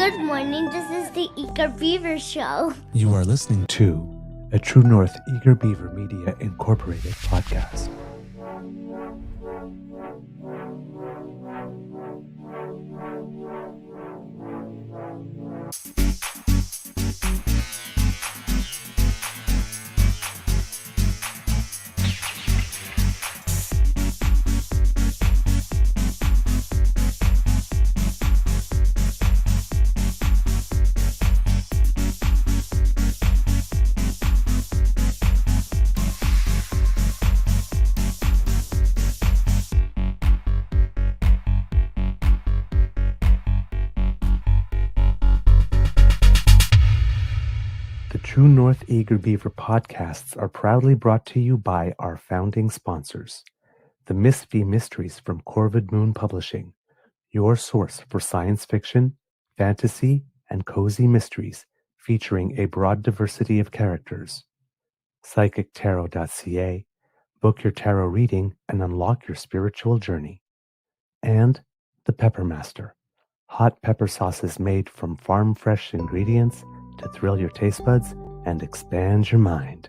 Good morning, this is the Eager Beaver Show. You are listening to a True North Eager Beaver Media Incorporated podcast. The True North Eager Beaver podcasts are proudly brought to you by our founding sponsors, the Miss V Mysteries from Corvid Moon Publishing, your source for science fiction, fantasy, and cozy mysteries featuring a broad diversity of characters. PsychicTarot.ca, book your tarot reading and unlock your spiritual journey. And the Pepper Master, hot pepper sauces made from farm-fresh ingredients to thrill your taste buds and expand your mind.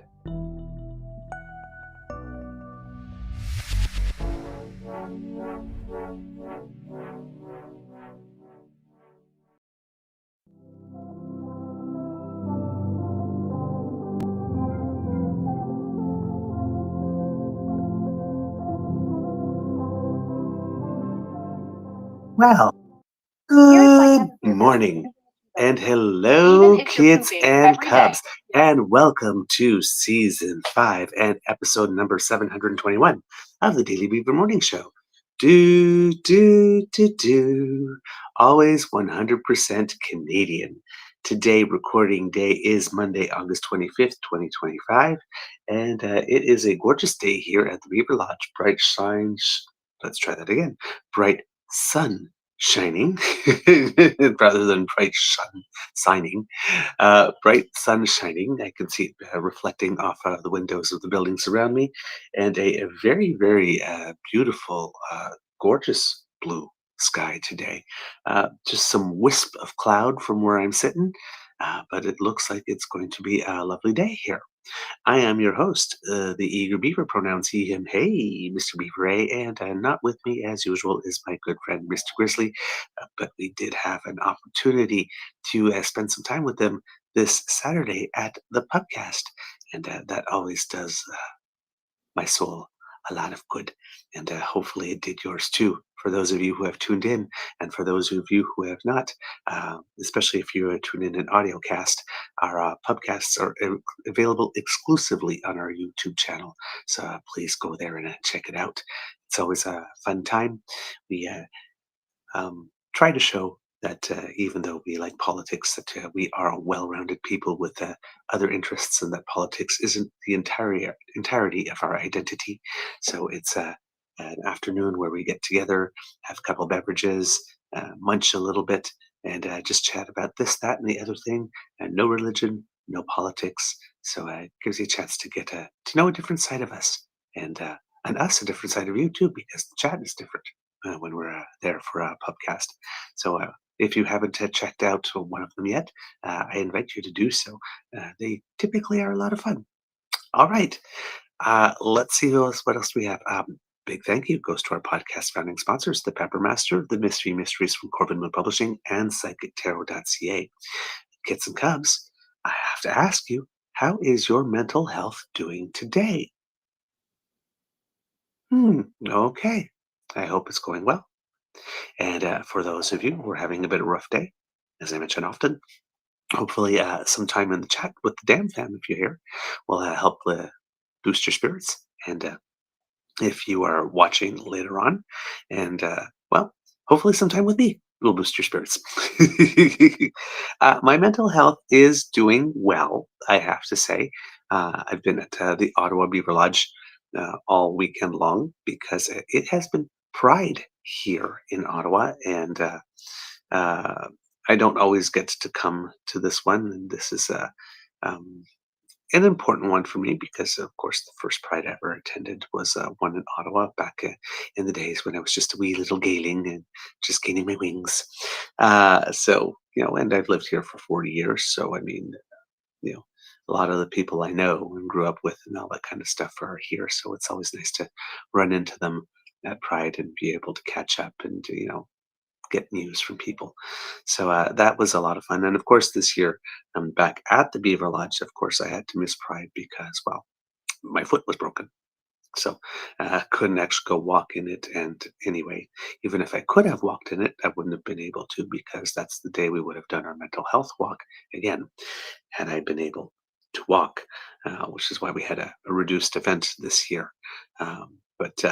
Well, good morning and hello, kids and cubs, and welcome to season 5 and episode number 721 of the Daily Beaver Morning Show. Always 100% Canadian. Today, recording day is Monday, August 25th, 2025, and it is a gorgeous day here at the Beaver Lodge. Bright sun shining rather than bright sun shining. Bright sun shining. I can see it reflecting off the windows of the buildings around me, and a very, very beautiful, gorgeous blue sky today. Just some wisp of cloud from where I'm sitting, but it looks like it's going to be a lovely day here. I am your host, the Eager Beaver, pronouns he, him, hey, Mr. Beaver A, and not with me, as usual, is my good friend, Mr. Grizzly, but we did have an opportunity to spend some time with them this Saturday at the pubcast, and that always does my soul a lot of good, and hopefully it did yours too. For those of you who have tuned in, and for those of you who have not, especially if you tune in an audio cast, our pubcasts are available exclusively on our YouTube channel. So please go there and check it out. It's always a fun time. We try to show that even though we like politics, that we are well-rounded people with other interests, and that politics isn't the entirety of our identity. So it's an afternoon where we get together, have a couple beverages, munch a little bit, and just chat about this, that, and the other thing. And no religion, no politics. So it gives you a chance to get to know a different side of us, and us a different side of you too, because the chat is different when we're there for a pubcast. So if you haven't checked out one of them yet, I invite you to do so. They typically are a lot of fun. All right, let's see what else we have. Big thank you goes to our podcast founding sponsors, the Pepper Master, the Mystery Mysteries from Corvid Moon Publishing, and PsychicTarot.ca. Kids and cubs, I have to ask you, how is your mental health doing today? Okay. I hope it's going well. And for those of you who are having a bit of a rough day, as I mention often, hopefully some time in the chat with the DAMFAM, if you're here, will help boost your spirits. And if you are watching later on, and well, hopefully some time with me will boost your spirits. My mental health is doing well, I have to say. I've been at the Ottawa Beaver Lodge all weekend long because it has been Pride here in Ottawa, and I don't always get to come to this one. And this is um, an important one for me because, of course, the first Pride I ever attended was one in Ottawa back in the days when I was just a wee little galing and just gaining my wings. And I've lived here for 40 years. So, I mean, you know, a lot of the people I know and grew up with and all that kind of stuff are here. So it's always nice to run into them at Pride and be able to catch up and, get news from people. So that was a lot of fun. And of course, this year I'm back at the Beaver Lodge. Of course, I had to miss Pride because, well, my foot was broken. So I couldn't actually go walk in it. And anyway, even if I could have walked in it, I wouldn't have been able to because that's the day we would have done our mental health walk again, had I been able to walk, which is why we had a reduced event this year. But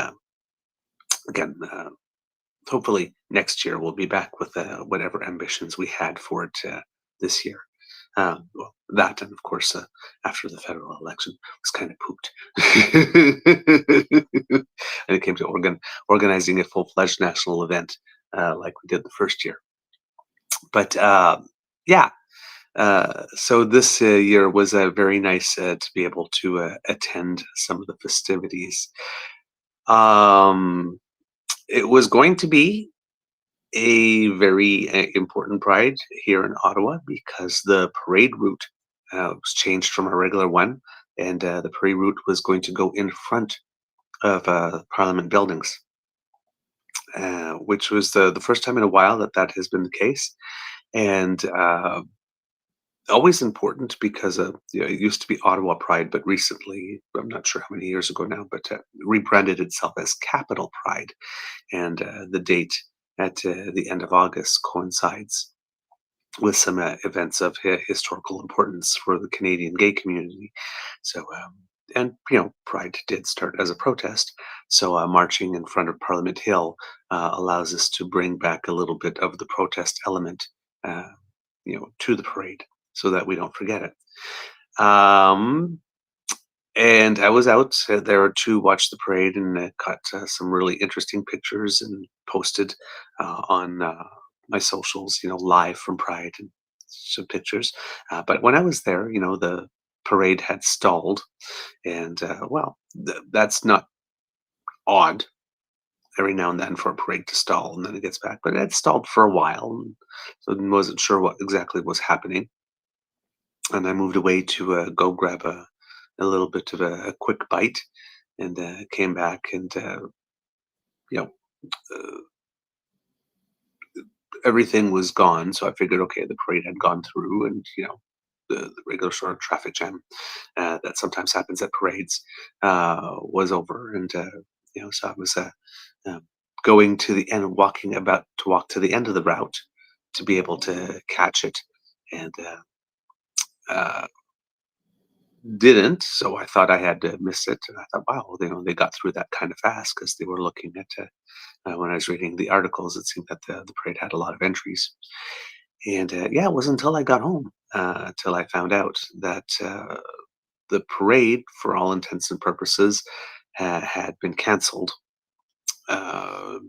again, hopefully next year we'll be back with whatever ambitions we had for it this year. Well, that and of course after the federal election was kind of pooped, and it came to organizing a full-fledged national event like we did the first year. But yeah, so this year was very nice to be able to attend some of the festivities. Um, it was going to be a very important pride here in Ottawa because the parade route was changed from a regular one, and the parade route was going to go in front of Parliament buildings, which was the first time in a while that that has been the case, and always important because it used to be Ottawa Pride, but recently, I'm not sure how many years ago now, but rebranded itself as Capital Pride, and the date at the end of August coincides with some events of historical importance for the Canadian gay community. So, and Pride did start as a protest. So, marching in front of Parliament Hill allows us to bring back a little bit of the protest element, uh, to the parade, so that we don't forget it. Um, and I was out there to watch the parade and caught some really interesting pictures and posted on my socials, live from Pride and some pictures. But when I was there, the parade had stalled. And well, that's not odd every now and then for a parade to stall and then it gets back. But it had stalled for a while. And so I wasn't sure what exactly was happening. And I moved away to go grab a little bit of a quick bite, and came back, and you know uh, everything was gone. So I figured, okay, the parade had gone through, and the regular sort of traffic jam that sometimes happens at parades was over, and so I was um, going to the end, about to walk to the end of the route to be able to catch it, and uh, didn't. So I thought I had to miss it. And I thought, wow, they got through that kind of fast because they were looking at when I was reading the articles, it seemed that the parade had a lot of entries. And yeah, it wasn't until I got home till I found out that the parade, for all intents and purposes, had been canceled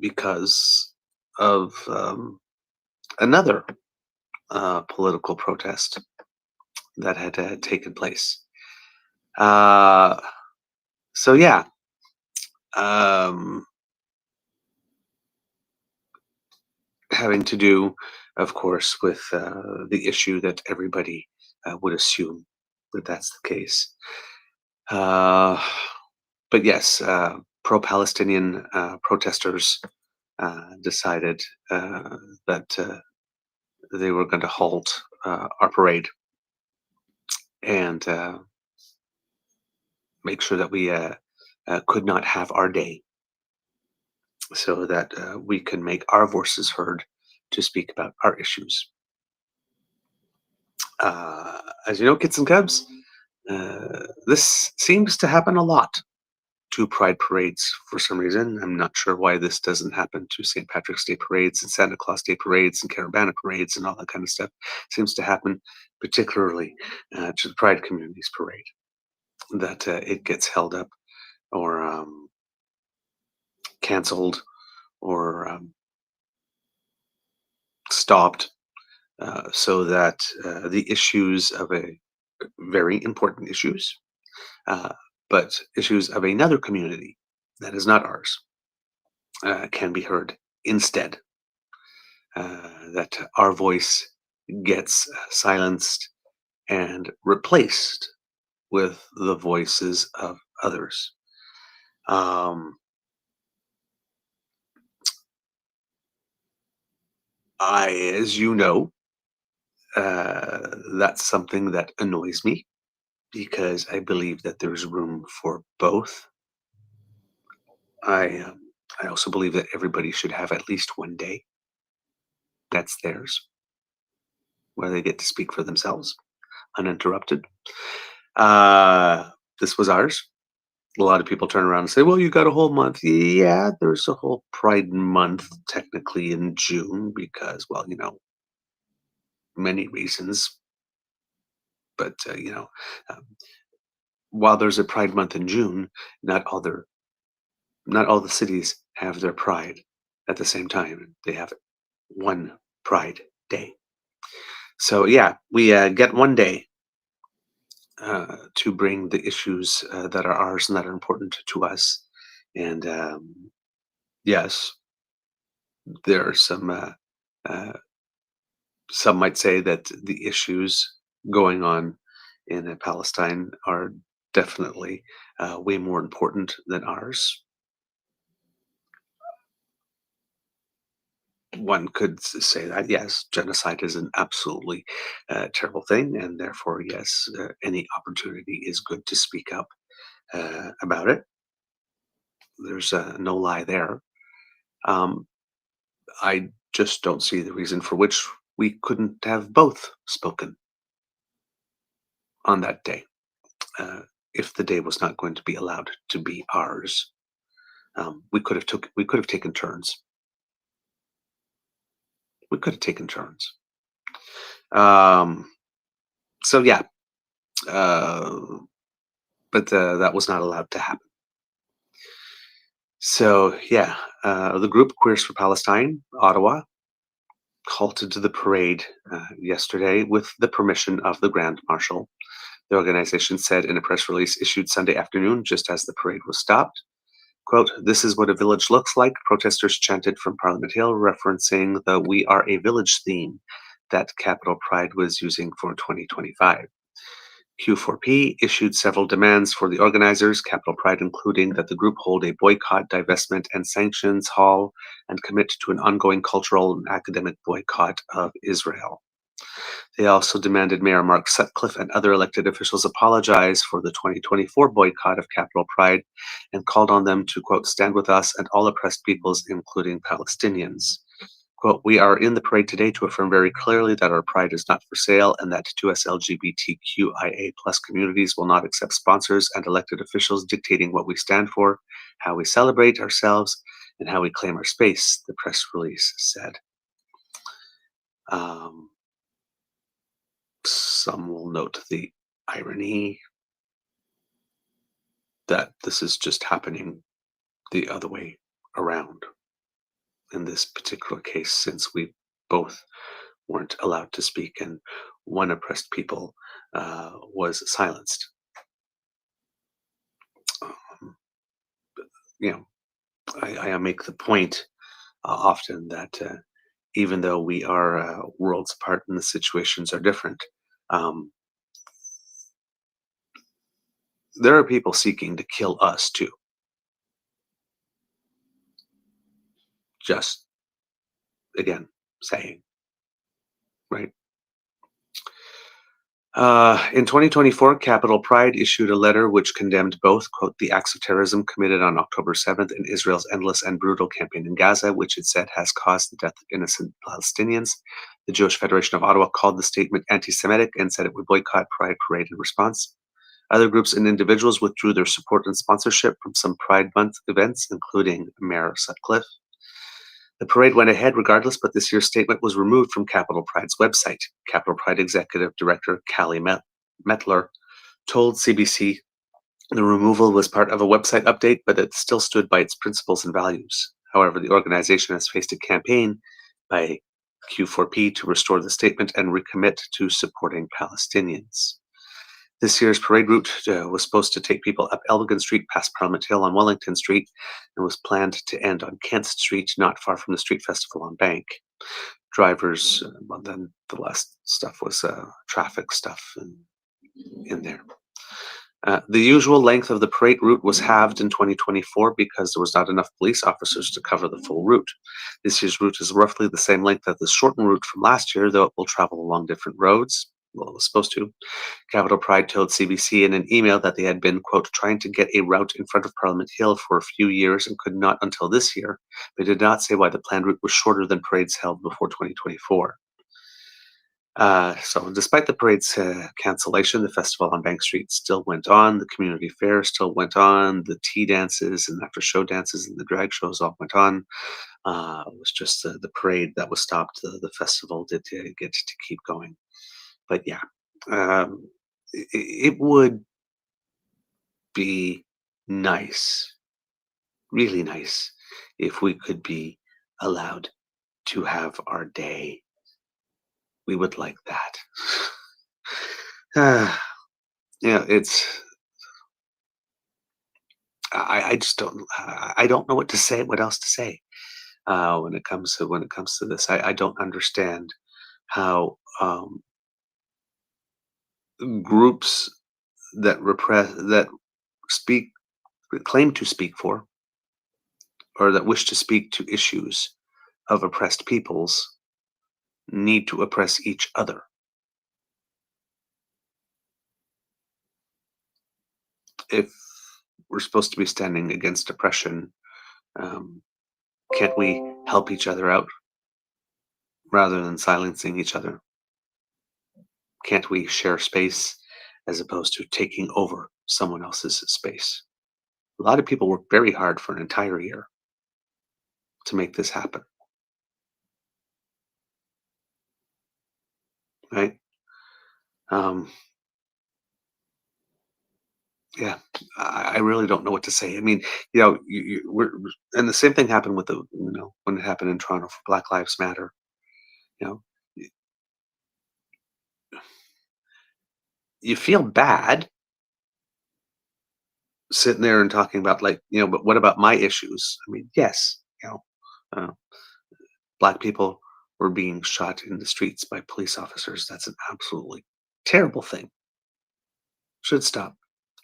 because of another political protest that had taken place. Uh, so yeah, um, having to do, of course, with the issue that everybody would assume that that's the case. Uh, but yes, pro-Palestinian protesters decided that they were going to halt our parade and make sure that we could not have our day, so that we can make our voices heard to speak about our issues. As you know, kids and cubs, this seems to happen a lot to Pride parades for some reason. I'm not sure why this doesn't happen to St. Patrick's Day parades and Santa Claus Day parades and Caravana parades and all that kind of stuff. Seems to happen particularly to the Pride community's parade, that it gets held up or canceled or stopped, so that the issues of a very important issues, but issues of another community that is not ours can be heard instead. That our voice gets silenced and replaced with the voices of others. As you know, that's something that annoys me because I believe that there's room for both. I um, I also believe that everybody should have at least one day that's theirs, where they get to speak for themselves, uninterrupted. Uh, this was ours. A lot of people turn around and say, "Well, you got a whole month." Yeah, there's a whole Pride Month technically in June because, well, many reasons. But um, while there's a Pride Month in June, not all the cities have their Pride at the same time. They have one Pride Day. So yeah, we get one day to bring the issues that are ours and that are important to us. And yes, there are uh, some might say that the issues going on in Palestine are definitely way more important than ours. One could say that, yes, genocide is an absolutely terrible thing, and therefore, yes, any opportunity is good to speak up about it. There's no lie there. Um, I just don't see the reason for which we couldn't have both spoken on that day, uh, if the day was not going to be allowed to be ours. We could have taken turns. We could have taken turns. Um, so yeah, uh, but that was not allowed to happen. So yeah, the group Queers for Palestine, Ottawa, halted to the parade yesterday with the permission of the Grand Marshal. The organization said in a press release issued Sunday afternoon, just as the parade was stopped, quote, "This is what a village looks like," protesters chanted from Parliament Hill, referencing the We Are a Village theme that Capital Pride was using for 2025. Q4P issued several demands for the organizers, Capital Pride including that the group hold a boycott, divestment, and sanctions halt and commit to an ongoing cultural and academic boycott of Israel. They also demanded Mayor Mark Sutcliffe and other elected officials apologize for the 2024 boycott of Capital Pride and called on them to, quote, "stand with us and all oppressed peoples, including Palestinians." Quote, "We are in the parade today to affirm very clearly that our pride is not for sale and that 2S LGBTQIA plus communities will not accept sponsors and elected officials dictating what we stand for, how we celebrate ourselves, and how we claim our space," the press release said. Some will note the irony that this is just happening the other way around in this particular case, since we both weren't allowed to speak and one oppressed people was silenced. Um, you know, I make the point often that even though we are worlds apart and the situations are different, um, there are people seeking to kill us too. Just again, saying, right? In 2024, Capital Pride issued a letter which condemned both, quote, "the acts of terrorism committed on October 7th and Israel's endless and brutal campaign in Gaza, which it said has caused the death of innocent Palestinians." The Jewish Federation of Ottawa called the statement anti-Semitic and said it would boycott Pride Parade in response. Other groups and individuals withdrew their support and sponsorship from some Pride Month events, including Mayor Sutcliffe. The parade went ahead regardless, but this year's statement was removed from Capital Pride's website. Capital Pride Executive Director Callie Metler told CBC the removal was part of a website update, but it still stood by its principles and values. However, the organization has faced a campaign by Q4P to restore the statement and recommit to supporting Palestinians. This year's parade route was supposed to take people up Elgin Street past Parliament Hill on Wellington Street and was planned to end on Kent Street, not far from the street festival on Bank. Drivers, well, then the last stuff was traffic stuff in there. The usual length of the parade route was halved in 2024 because there was not enough police officers to cover the full route. This year's route is roughly the same length as the shortened route from last year, though it will travel along different roads. Well, it was supposed to. Capital Pride told CBC in an email that they had been, quote, trying to get a route in front of Parliament Hill for a few years and could not until this year. They did not say why the planned route was shorter than parades held before 2024. So despite the parade's cancellation, the festival on Bank Street still went on. The community fair still went on. The tea dances and after show dances and the drag shows all went on. It was just the parade that was stopped. The festival did get to keep going. But yeah, it would be nice, really nice, if we could be allowed to have our day. We would like that. It's. I just don't. I don't know what to say. What else to say when it comes to this? I don't understand how groups that claim to speak for, or that wish to speak to issues of oppressed peoples, need to oppress each other. If we're supposed to be standing against oppression, can't we help each other out rather than silencing each other? Can't we share space as opposed to taking over someone else's space? A lot of people work very hard for an entire year to make this happen. Right? Yeah, I really don't know what to say. I mean, and the same thing happened with when it happened in Toronto for Black Lives Matter. You know, you feel bad sitting there and talking about but what about my issues? I mean, yes, uh, Black people were being shot in the streets by police officers. That's an absolutely terrible thing. Should stop.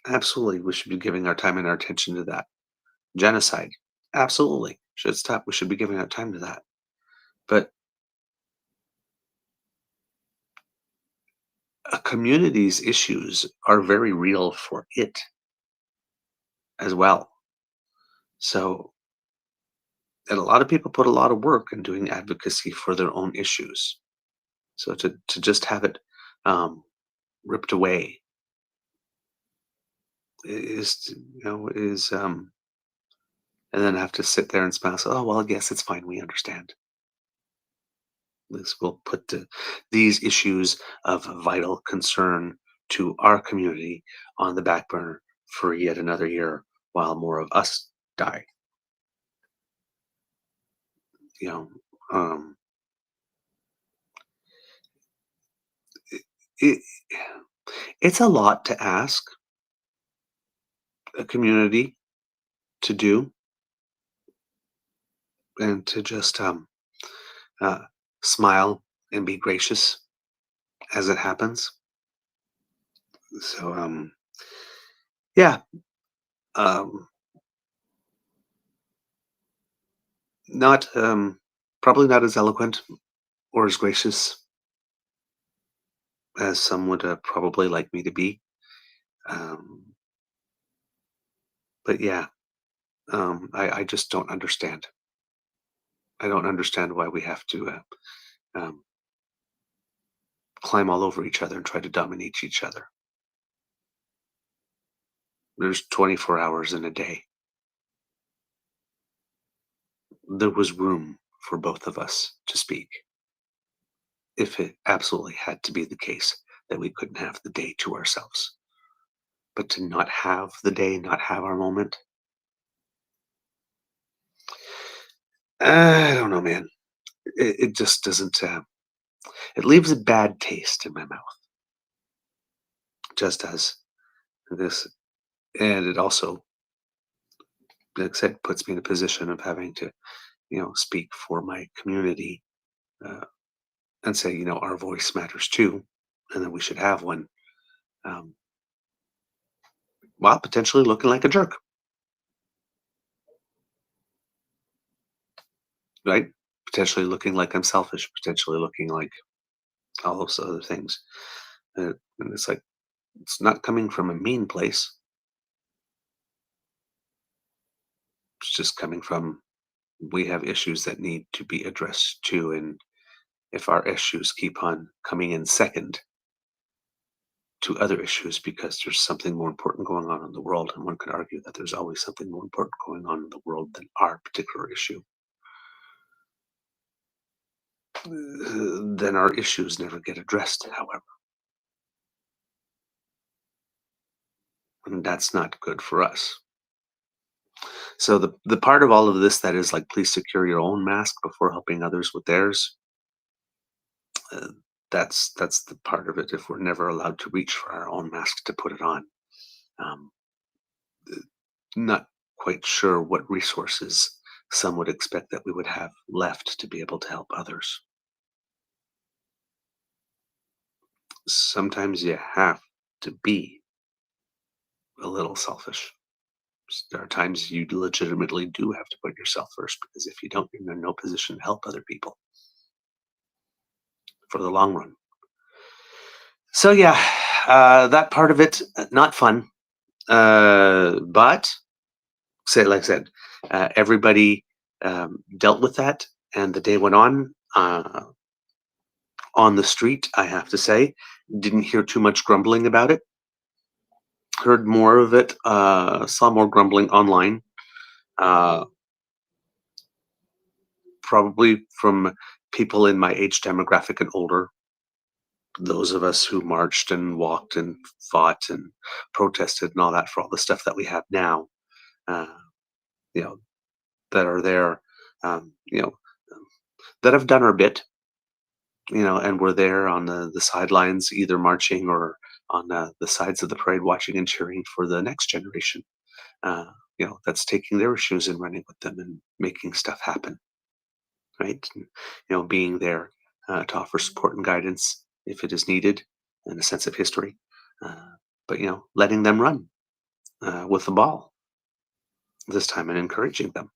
Absolutely, we should be giving our time and our attention to that. Genocide, absolutely, should stop. We should be giving our time to that. But a community's issues are very real for it as well. So, and a lot of people put a lot of work in doing advocacy for their own issues. So to just have it ripped away is and then have to sit there and smile. Oh well, yes, it's fine. We understand. This will put these issues of vital concern to our community on the back burner for yet another year while more of us die. It's a lot to ask a community to do, and to just smile and be gracious as it happens. So yeah, not probably not as eloquent or as gracious as some would probably like me to be. But yeah, I just don't understand. I don't understand why we have to climb all over each other and try to dominate each other. There's 24 hours in a day. There was room for both of us to speak. If it absolutely had to be the case that we couldn't have the day to ourselves. But to not have the day, not have our moment, I don't know, man. It just doesn't. It leaves a bad taste in my mouth. just as this, and it also, like I said, puts me in a position of having to, speak for my community, uh, and say, our voice matters too, and that we should have one, um, while potentially looking like a jerk, right? Potentially looking like I'm selfish, potentially looking like all those other things. And it's like, it's not coming from a mean place. It's just coming from, we have issues that need to be addressed too. And if our issues keep on coming in second to other issues because there's something more important going on in the world, and one could argue that there's always something more important going on in the world than our particular issue, then our issues never get addressed, however. And that's not good for us. So the part of all of this that is like, please secure your own mask before helping others with theirs, uh, that's the part of it. If we're never allowed to reach for our own mask to put it on, um, not quite sure what resources some would expect that we would have left to be able to help others. Sometimes you have to be a little selfish. There are times you legitimately do have to put yourself first, because if you don't, you're in no position to help other people for the long run. So yeah, that part of it, not fun. But say, like I said, everybody dealt with that, and the day went on the street. I have to say, didn't hear too much grumbling about it. Heard more of it. Saw more grumbling online. Uh, Probably from people in my age demographic and older. Those of us who marched and walked and fought and protested and all that for all the stuff that we have now, uh, you know, that are there, um, you know, that have done our bit, and we're there on the sidelines, either marching or on the sides of the parade, watching and cheering for the next generation. Uh, that's taking their issues and running with them and making stuff happen, right? And, being there to offer support and guidance if it is needed, and a sense of history. Uh, but letting them run with the ball this time and encouraging them,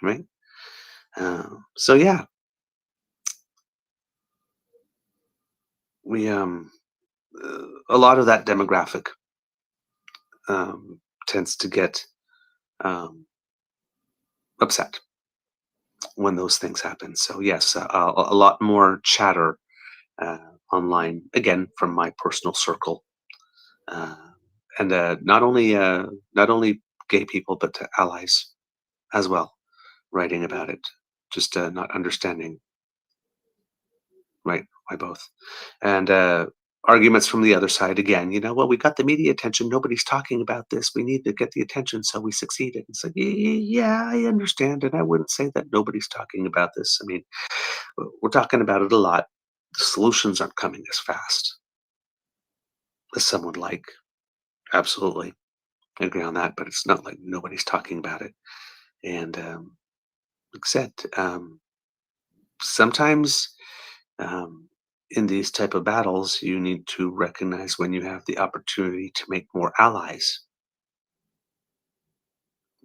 right? So yeah, we a lot of that demographic tends to get um, upset when those things happen. So yes, a lot more chatter uh, online, again from my personal circle, uh, and not only gay people, but to allies as well, writing about it, just not understanding, right, why both, and arguments from the other side again. Well, we got the media attention, nobody's talking about this, we need to get the attention, so we succeeded. It's like, yeah, I understand, and I wouldn't say that nobody's talking about this. I mean, we're talking about it a lot. The solutions aren't coming as fast as some would like. Absolutely, I agree on that, but it's not like nobody's talking about it. And like I said, sometimes in these type of battles, you need to recognize when you have the opportunity to make more allies,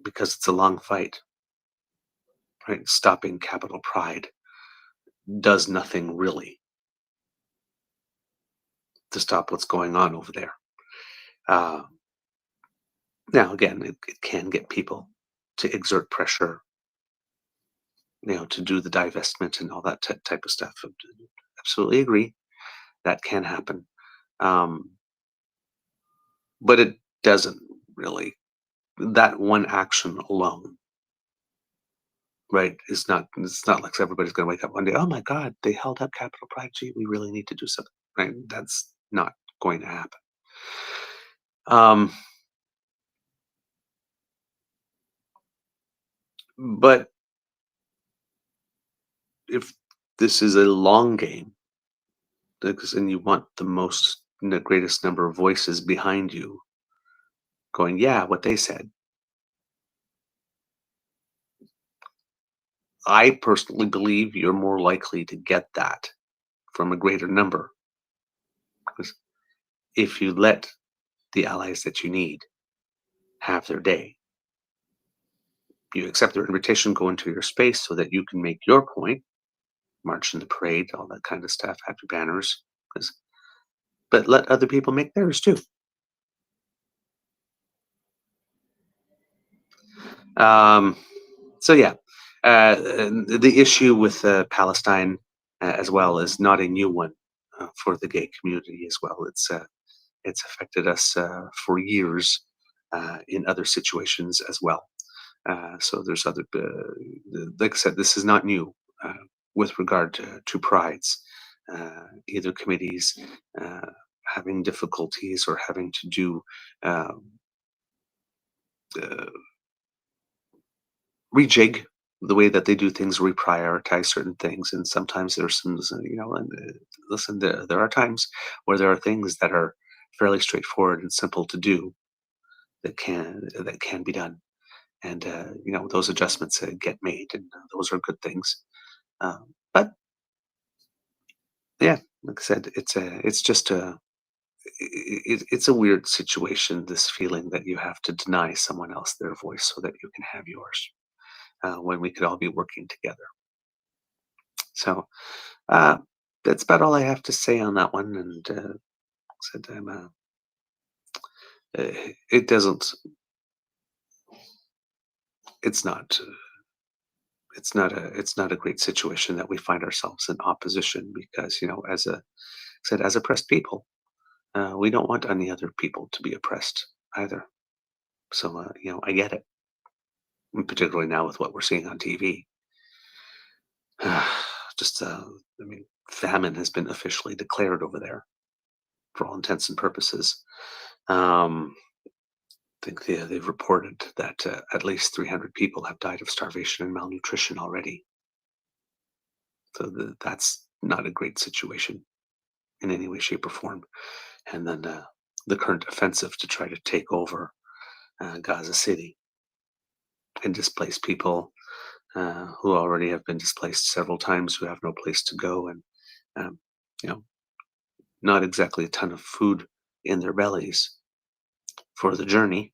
because it's a long fight, right? Stopping capital pride does nothing really to stop what's going on over there. Uh, Now, again, it can get people to exert pressure, to do the divestment and all that type of stuff. Absolutely agree. That can happen. Um, but it doesn't really, that one action alone, right, it's not like everybody's going to wake up one day, oh my God, they held up capital pride. Gee, we really need to do something, right? That's not going to happen. Um, but if this is a long game, and you want the most the greatest number of voices behind you going, yeah, what they said. I personally believe you're more likely to get that from a greater number, because if you let the allies that you need have their day, you accept their invitation, go into your space so that you can make your point, march in the parade, all that kind of stuff, have your banners, but let other people make theirs too. So yeah, the issue with Palestine as well is not a new one for the gay community as well. It's affected us for years in other situations as well. So there's other, like I said, this is not new with regard to prides. Either committees having difficulties or having to do um, uh, rejig the way that they do things, reprioritize certain things, and sometimes there's some, and listen, there are times where there are things that are fairly straightforward and simple to do that can be done, and those adjustments get made, and those are good things. But yeah, like I said, it's just it's a weird situation. This feeling that you have to deny someone else their voice so that you can have yours, when we could all be working together. So uh, that's about all I have to say on that one. And said it doesn't. It's not. It's not a great situation that we find ourselves in opposition, because as a said, as oppressed people, we don't want any other people to be oppressed either. So I get it, and particularly now with what we're seeing on TV. Just I mean, famine has been officially declared over there for all intents and purposes. Um, I think they've reported that at least 300 people have died of starvation and malnutrition already. So that's not a great situation in any way, shape, or form. And then the current offensive to try to take over Gaza City and displace people who already have been displaced several times, who have no place to go, and um, you know, not exactly a ton of food in their bellies for the journey.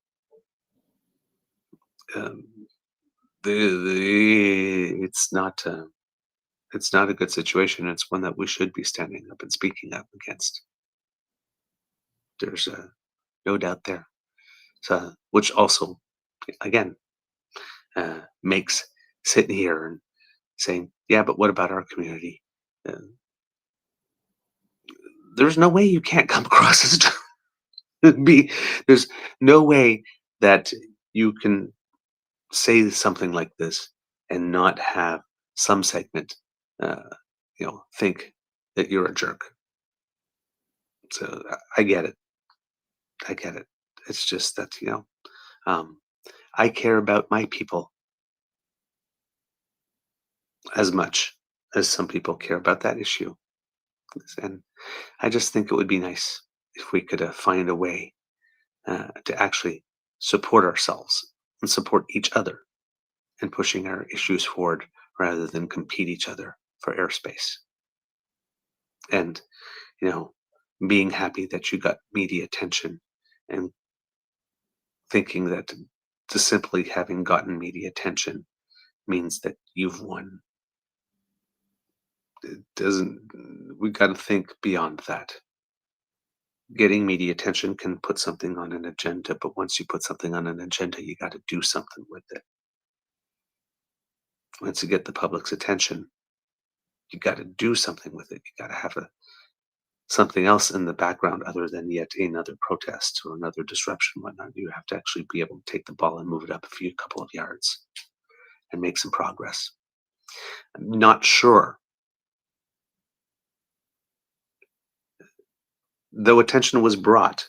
Um, it's not a good situation. It's one that we should be standing up and speaking up against. There's no doubt there. So, which also, again, makes sitting here and saying, "Yeah, but what about our community?" Uh, there's no way you can't come across as be. There's no way that you can say something like this and not have some segment, uh, think that you're a jerk. So I get it. I get it. It's just that um, I care about my people as much as some people care about that issue, and I just think it would be nice if we could find a way to actually support ourselves and support each other in pushing our issues forward rather than compete each other for airspace. And you know, being happy that you got media attention and thinking that just simply having gotten media attention means that you've won. It doesn't, we got to think beyond that. Getting media attention can put something on an agenda, but once you put something on an agenda, you got to do something with it. Once you get the public's attention, you got to do something with it. You got to have something else in the background other than yet another protest or another disruption, whatnot. You have to actually be able to take the ball and move it up a couple of yards and make some progress. I'm not sure, though attention was brought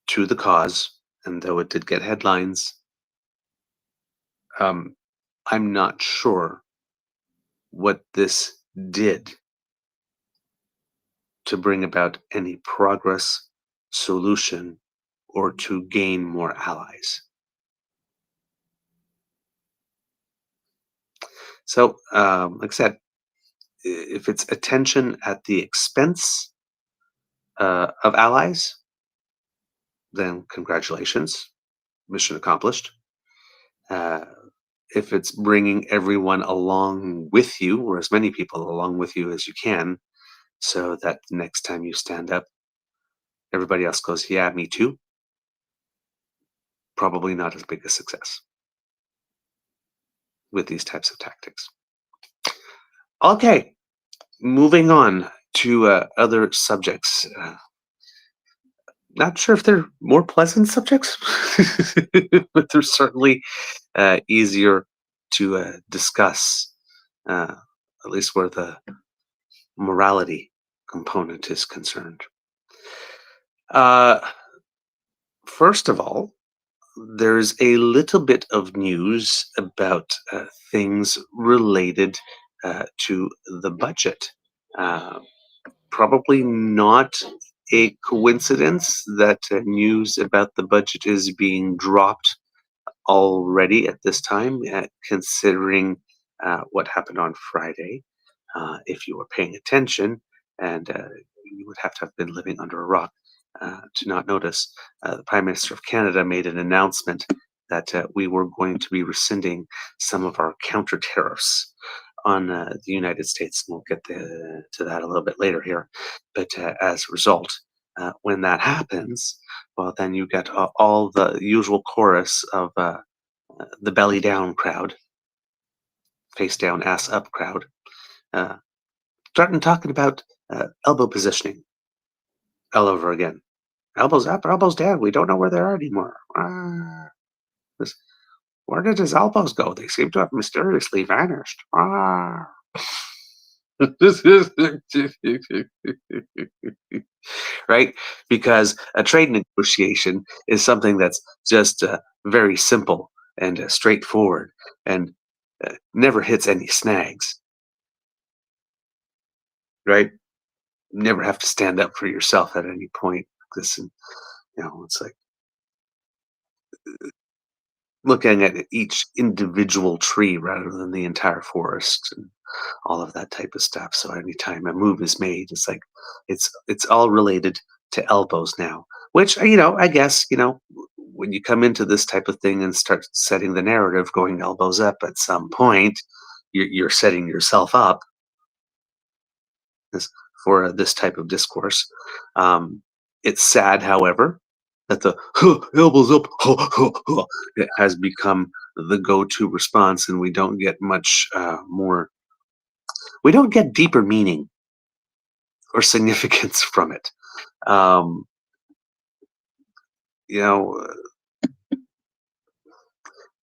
to the cause, and though it did get headlines, um, I'm not sure what this did to bring about any progress, solution, or to gain more allies. So, like I said, if it's attention at the expense of allies, then congratulations, mission accomplished. Uh, if it's bringing everyone along with you, or as many people along with you as you can, so that the next time you stand up, everybody else goes, yeah, me too, probably not as big a success with these types of tactics. Okay, moving on to other subjects. Not sure if they're more pleasant subjects, but they're certainly easier to discuss, at least where the morality component is concerned. First of all, there's a little bit of news about things related to the budget. Probably not a coincidence that news about the budget is being dropped already at this time, considering what happened on Friday. If you were paying attention, and you would have to have been living under a rock to not notice, the Prime Minister of Canada made an announcement that we were going to be rescinding some of our counter-tariffs on the United States. We'll get to that a little bit later here. But as a result, when that happens, well, then you get all the usual chorus of the belly down crowd, face down, ass up crowd, starting talking about elbow positioning all over again. Elbows up, elbows down. We don't know where they are anymore. Where did his elbows go? They seem to have mysteriously vanished. Right? Because a trade negotiation is something that's just very simple and straightforward and never hits any snags. Right? Never have to stand up for yourself at any point. Listen, it's like looking at each individual tree rather than the entire forest and all of that type of stuff. So anytime a move is made, it's like it's all related to elbows now. Which I guess when you come into this type of thing and start setting the narrative, going elbows up, at some point you're setting yourself up for this type of discourse. It's sad, however, that the elbows up it has become the go-to response, and we don't get much more. We don't get deeper meaning or significance from it. You know,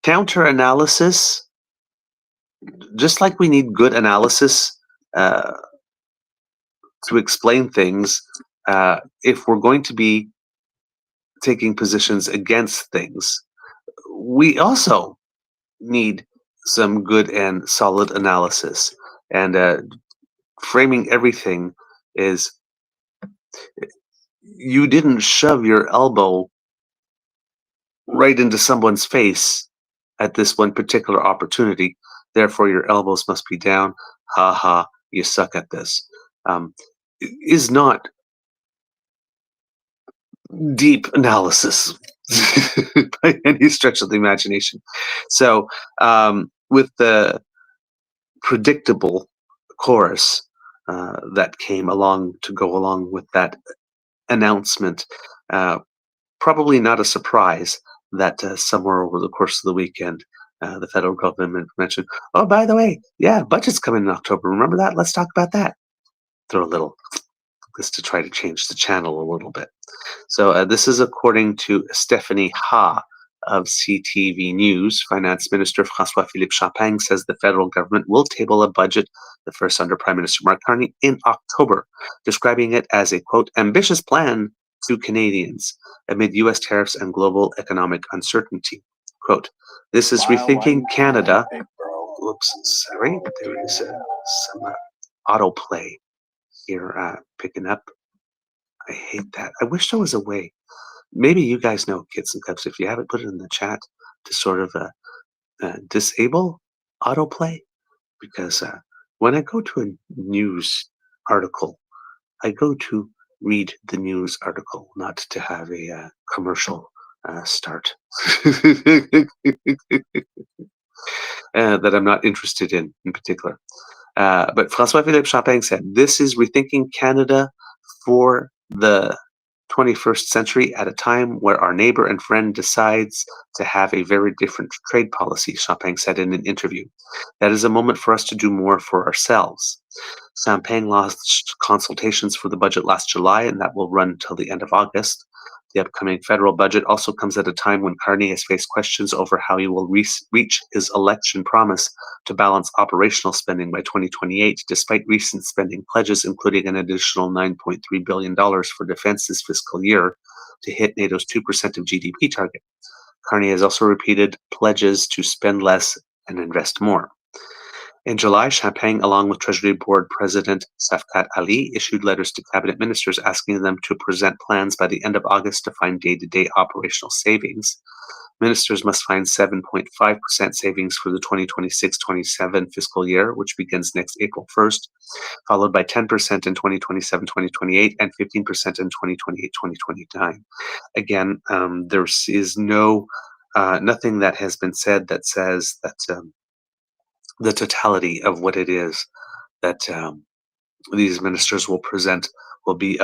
counter analysis, just like we need good analysis to explain things, if we're going to be taking positions against things, we also need some good and solid analysis. And framing everything is, you didn't shove your elbow right into someone's face at this one particular opportunity, therefore your elbows must be down. Ha ha, you suck at this. Is not deep analysis by any stretch of the imagination. So with the predictable chorus that came along to go along with that announcement, probably not a surprise that somewhere over the course of the weekend, the federal government mentioned, oh, by the way, yeah, budget's coming in October. Remember that? Let's talk about that. Throw a little, just to try to change the channel a little bit. So this is according to Stephanie Ha of CTV News. Finance Minister François-Philippe Champagne says the federal government will table a budget, the first under Prime Minister Mark Carney, in October, describing it as a, quote, ambitious plan to Canadians amid U.S. tariffs and global economic uncertainty. Quote, this is rethinking Canada. Oops, sorry, there is some autoplay. here picking up. I hate that. I wish there was a way. Maybe you guys know, kids and cubs. If you haven't, put it in the chat to sort of disable autoplay, because when I go to a news article, I go to read the news article, not to have a commercial start that I'm not interested in particular. But François-Philippe Champagne said, "This is rethinking Canada for the 21st century at a time where our neighbor and friend decides to have a very different trade policy," Champagne said in an interview. "That is a moment for us to do more for ourselves." Champagne launched consultations for the budget last July, and that will run until the end of August. The upcoming federal budget also comes at a time when Carney has faced questions over how he will reach his election promise to balance operational spending by 2028, despite recent spending pledges, including an additional $9.3 billion for defense this fiscal year to hit NATO's 2% of GDP target. Carney has also repeated pledges to spend less and invest more. In July, Champagne, along with Treasury Board President Safkat Ali, issued letters to cabinet ministers asking them to present plans by the end of August to find day-to-day operational savings. Ministers must find 7.5% savings for the 2026-27 fiscal year, which begins next April 1st, followed by 10% in 2027-2028 and 15% in 2028-2029. Again, there is nothing that has been said that says that the totality of what it is that these ministers will present will be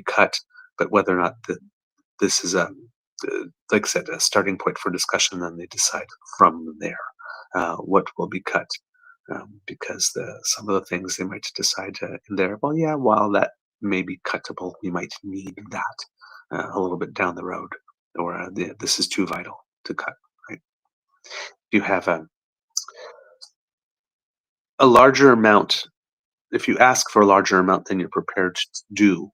cut, but whether or not this is like I said, a starting point for discussion, then they decide from there what will be cut, because some of the things they might decide in there, well, yeah, while that may be cuttable, we might need that a little bit down the road, or this is too vital to cut. Right? If you have a larger amount, if you ask for a larger amount than you're prepared to do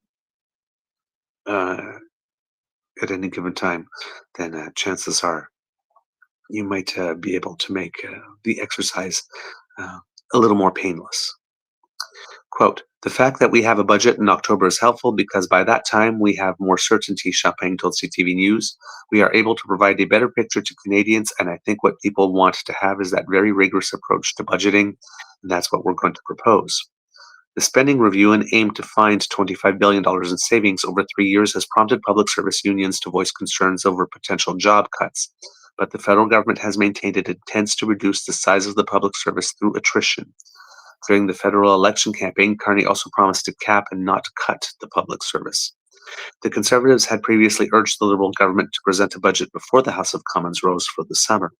at any given time, then chances are you might be able to make the exercise a little more painless. Quote, "The fact that we have a budget in October is helpful because by that time we have more certainty," Champagne told CTV News. "We are able to provide a better picture to Canadians, and I think what people want to have is that very rigorous approach to budgeting, and that's what we're going to propose." The spending review, an aim to find $25 billion in savings over 3 years, has prompted public service unions to voice concerns over potential job cuts. But the federal government has maintained it intends to reduce the size of the public service through attrition. During the federal election campaign, Carney also promised to cap and not cut the public service. The Conservatives had previously urged the Liberal government to present a budget before the House of Commons rose for the summer.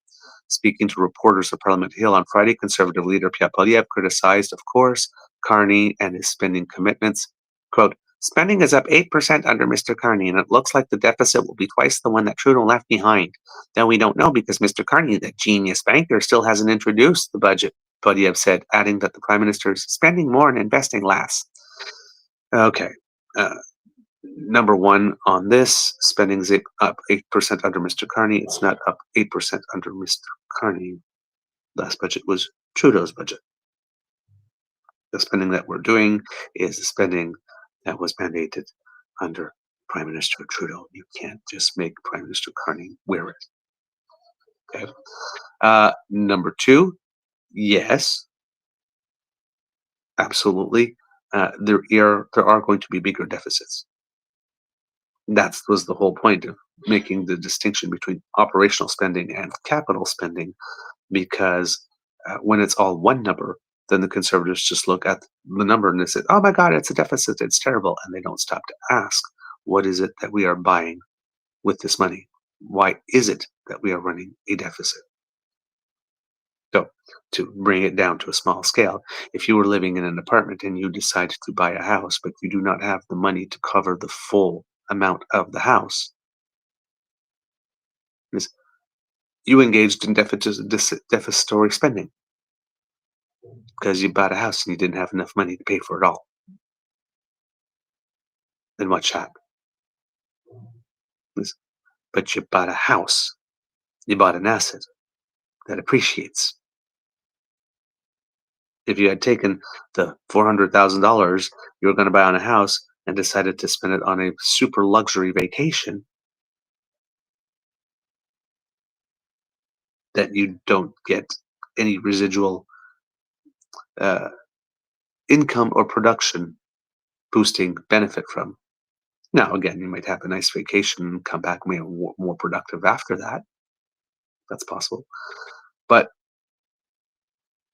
Speaking to reporters at Parliament Hill on Friday, Conservative leader Pierre Poilievre criticized, of course, Carney and his spending commitments. Quote, "Spending is up 8% under Mr. Carney, and it looks like the deficit will be twice the one that Trudeau left behind. Though we don't know because Mr. Carney, the genius banker, still hasn't introduced the budget," Poilievre said, adding that the Prime Minister is spending more and investing less. Okay. Number one on this, spending is up 8% under Mr. Carney. It's not up 8% under Mr. Carney. Last budget was Trudeau's budget. The spending that we're doing is the spending that was mandated under Prime Minister Trudeau. You can't just make Prime Minister Carney wear it. Okay. Number two, yes, absolutely. There are going to be bigger deficits. That was the whole point of making the distinction between operational spending and capital spending, because when it's all one number, then the Conservatives just look at the number and they say, "Oh my God, it's a deficit, it's terrible," and they don't stop to ask, what is it that we are buying with this money? Why is it that we are running a deficit? So, to bring it down to a small scale, if you were living in an apartment and you decided to buy a house, but you do not have the money to cover the full amount of the house, you engaged in deficitory spending because you bought a house and you didn't have enough money to pay for it all. Then what's happened? But you bought a house, you bought an asset that appreciates. If you had taken the $400,000 you were going to buy on a house and decided to spend it on a super luxury vacation that you don't get any residual uh, income or production boosting benefit from. Now, again, you might have a nice vacation and come back more productive after that. That's possible. But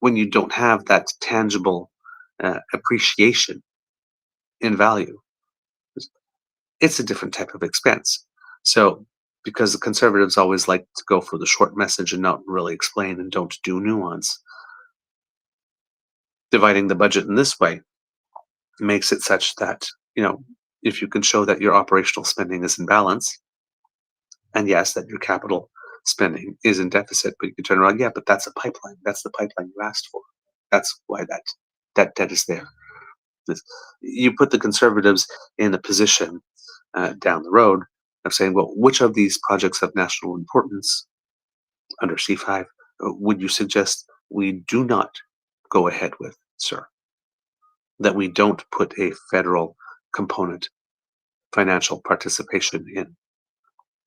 when you don't have that tangible appreciation in value, it's a different type of expense. So, because the conservatives always like to go for the short message and not really explain and don't do nuance, dividing the budget in this way makes it such that, if you can show that your operational spending is in balance, and yes, that your capital spending is in deficit, but you can turn around, yeah, but that's a pipeline. That's the pipeline you asked for. That's why that debt is there. You put the conservatives in a position down the road of saying, well, which of these projects of national importance under C5 would you suggest we do not go ahead with, sir? That we don't put a federal component financial participation in,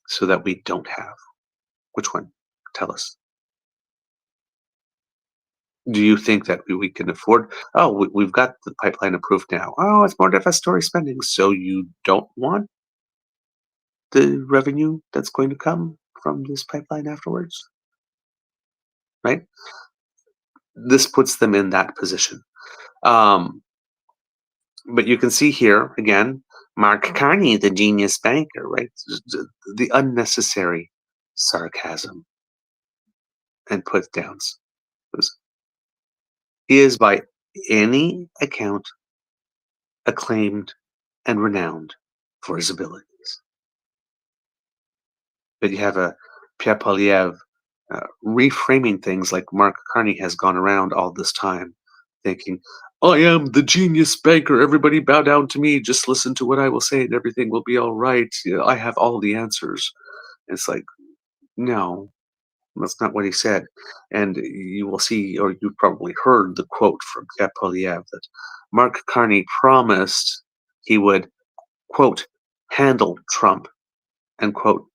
so that we don't have. Which one? Tell us. Do you think that we can afford? Oh, we've got the pipeline approved now. Oh, it's more deficitory spending. So you don't want the revenue that's going to come from this pipeline afterwards, right? This puts them in that position. But you can see here again, Mark Carney, the genius banker, right? The unnecessary sarcasm and put downs. He is by any account acclaimed and renowned for his abilities. But you have a Pierre Poilievre reframing things like Mark Carney has gone around all this time, thinking, I am the genius banker. Everybody bow down to me. Just listen to what I will say and everything will be all right. I have all the answers. It's like, no, that's not what he said. And you will see, or you probably heard the quote from Pierre Poilievre that Mark Carney promised he would, quote, handle Trump, end quote.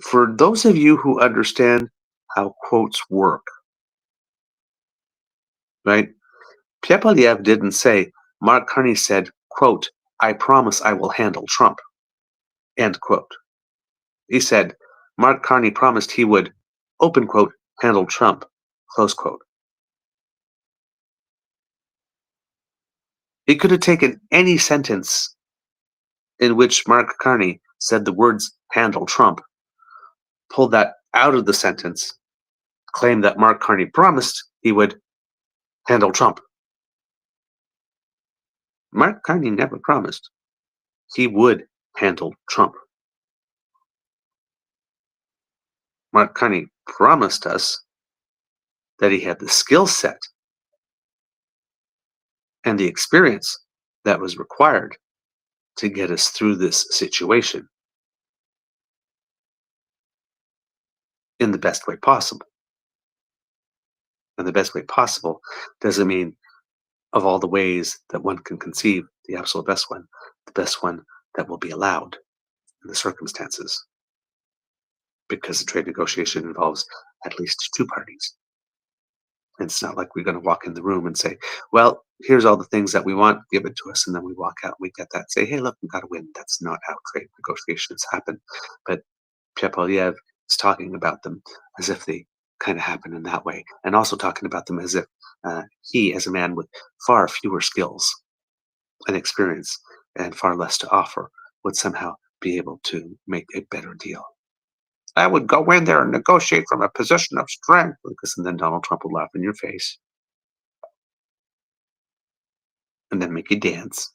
For those of you who understand how quotes work, right? Pierre Poilievre didn't say, Mark Carney said, quote, I promise I will handle Trump, end quote. He said, Mark Carney promised he would, open quote, handle Trump, close quote. He could have taken any sentence in which Mark Carney said the words handle Trump, pulled that out of the sentence, claimed that Mark Carney promised he would handle Trump. Mark Carney never promised he would handle Trump. Mark Carney promised us that he had the skill set and the experience that was required to get us through this situation in the best way possible. And the best way possible doesn't mean of all the ways that one can conceive the absolute best one, the best one that will be allowed in the circumstances. Because the trade negotiation involves at least two parties. And it's not like we're going to walk in the room and say, well, here's all the things that we want, give it to us. And then we walk out and we get that, say, hey, look, we got to win. That's not how trade negotiations happen. But Pierre Poilievre is talking about them as if they kind of happen in that way. And also talking about them as if he, as a man with far fewer skills and experience and far less to offer, would somehow be able to make a better deal. I would go in there and negotiate from a position of strength, because and then Donald Trump would laugh in your face and then make you dance,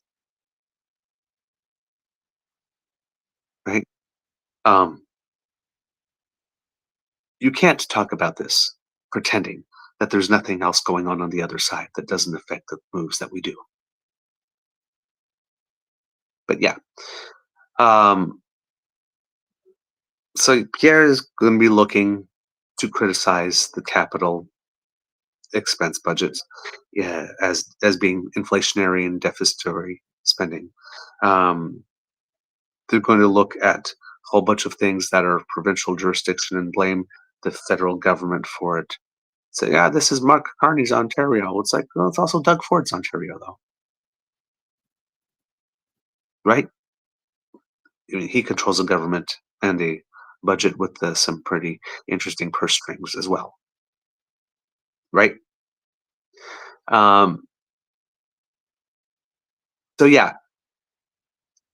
right? You can't talk about this pretending that there's nothing else going on the other side that doesn't affect the moves that we do. But yeah, so Pierre is going to be looking to criticize the capital expense budgets, yeah, as being inflationary and deficitary spending. Um, they're going to look at a whole bunch of things that are provincial jurisdiction and blame the federal government for it. Say, yeah, this is Mark Carney's Ontario. Well, it's like, well, it's also Doug Ford's Ontario, though, right? I mean, he controls the government and the budget with some pretty interesting purse strings as well, right? Um, so yeah,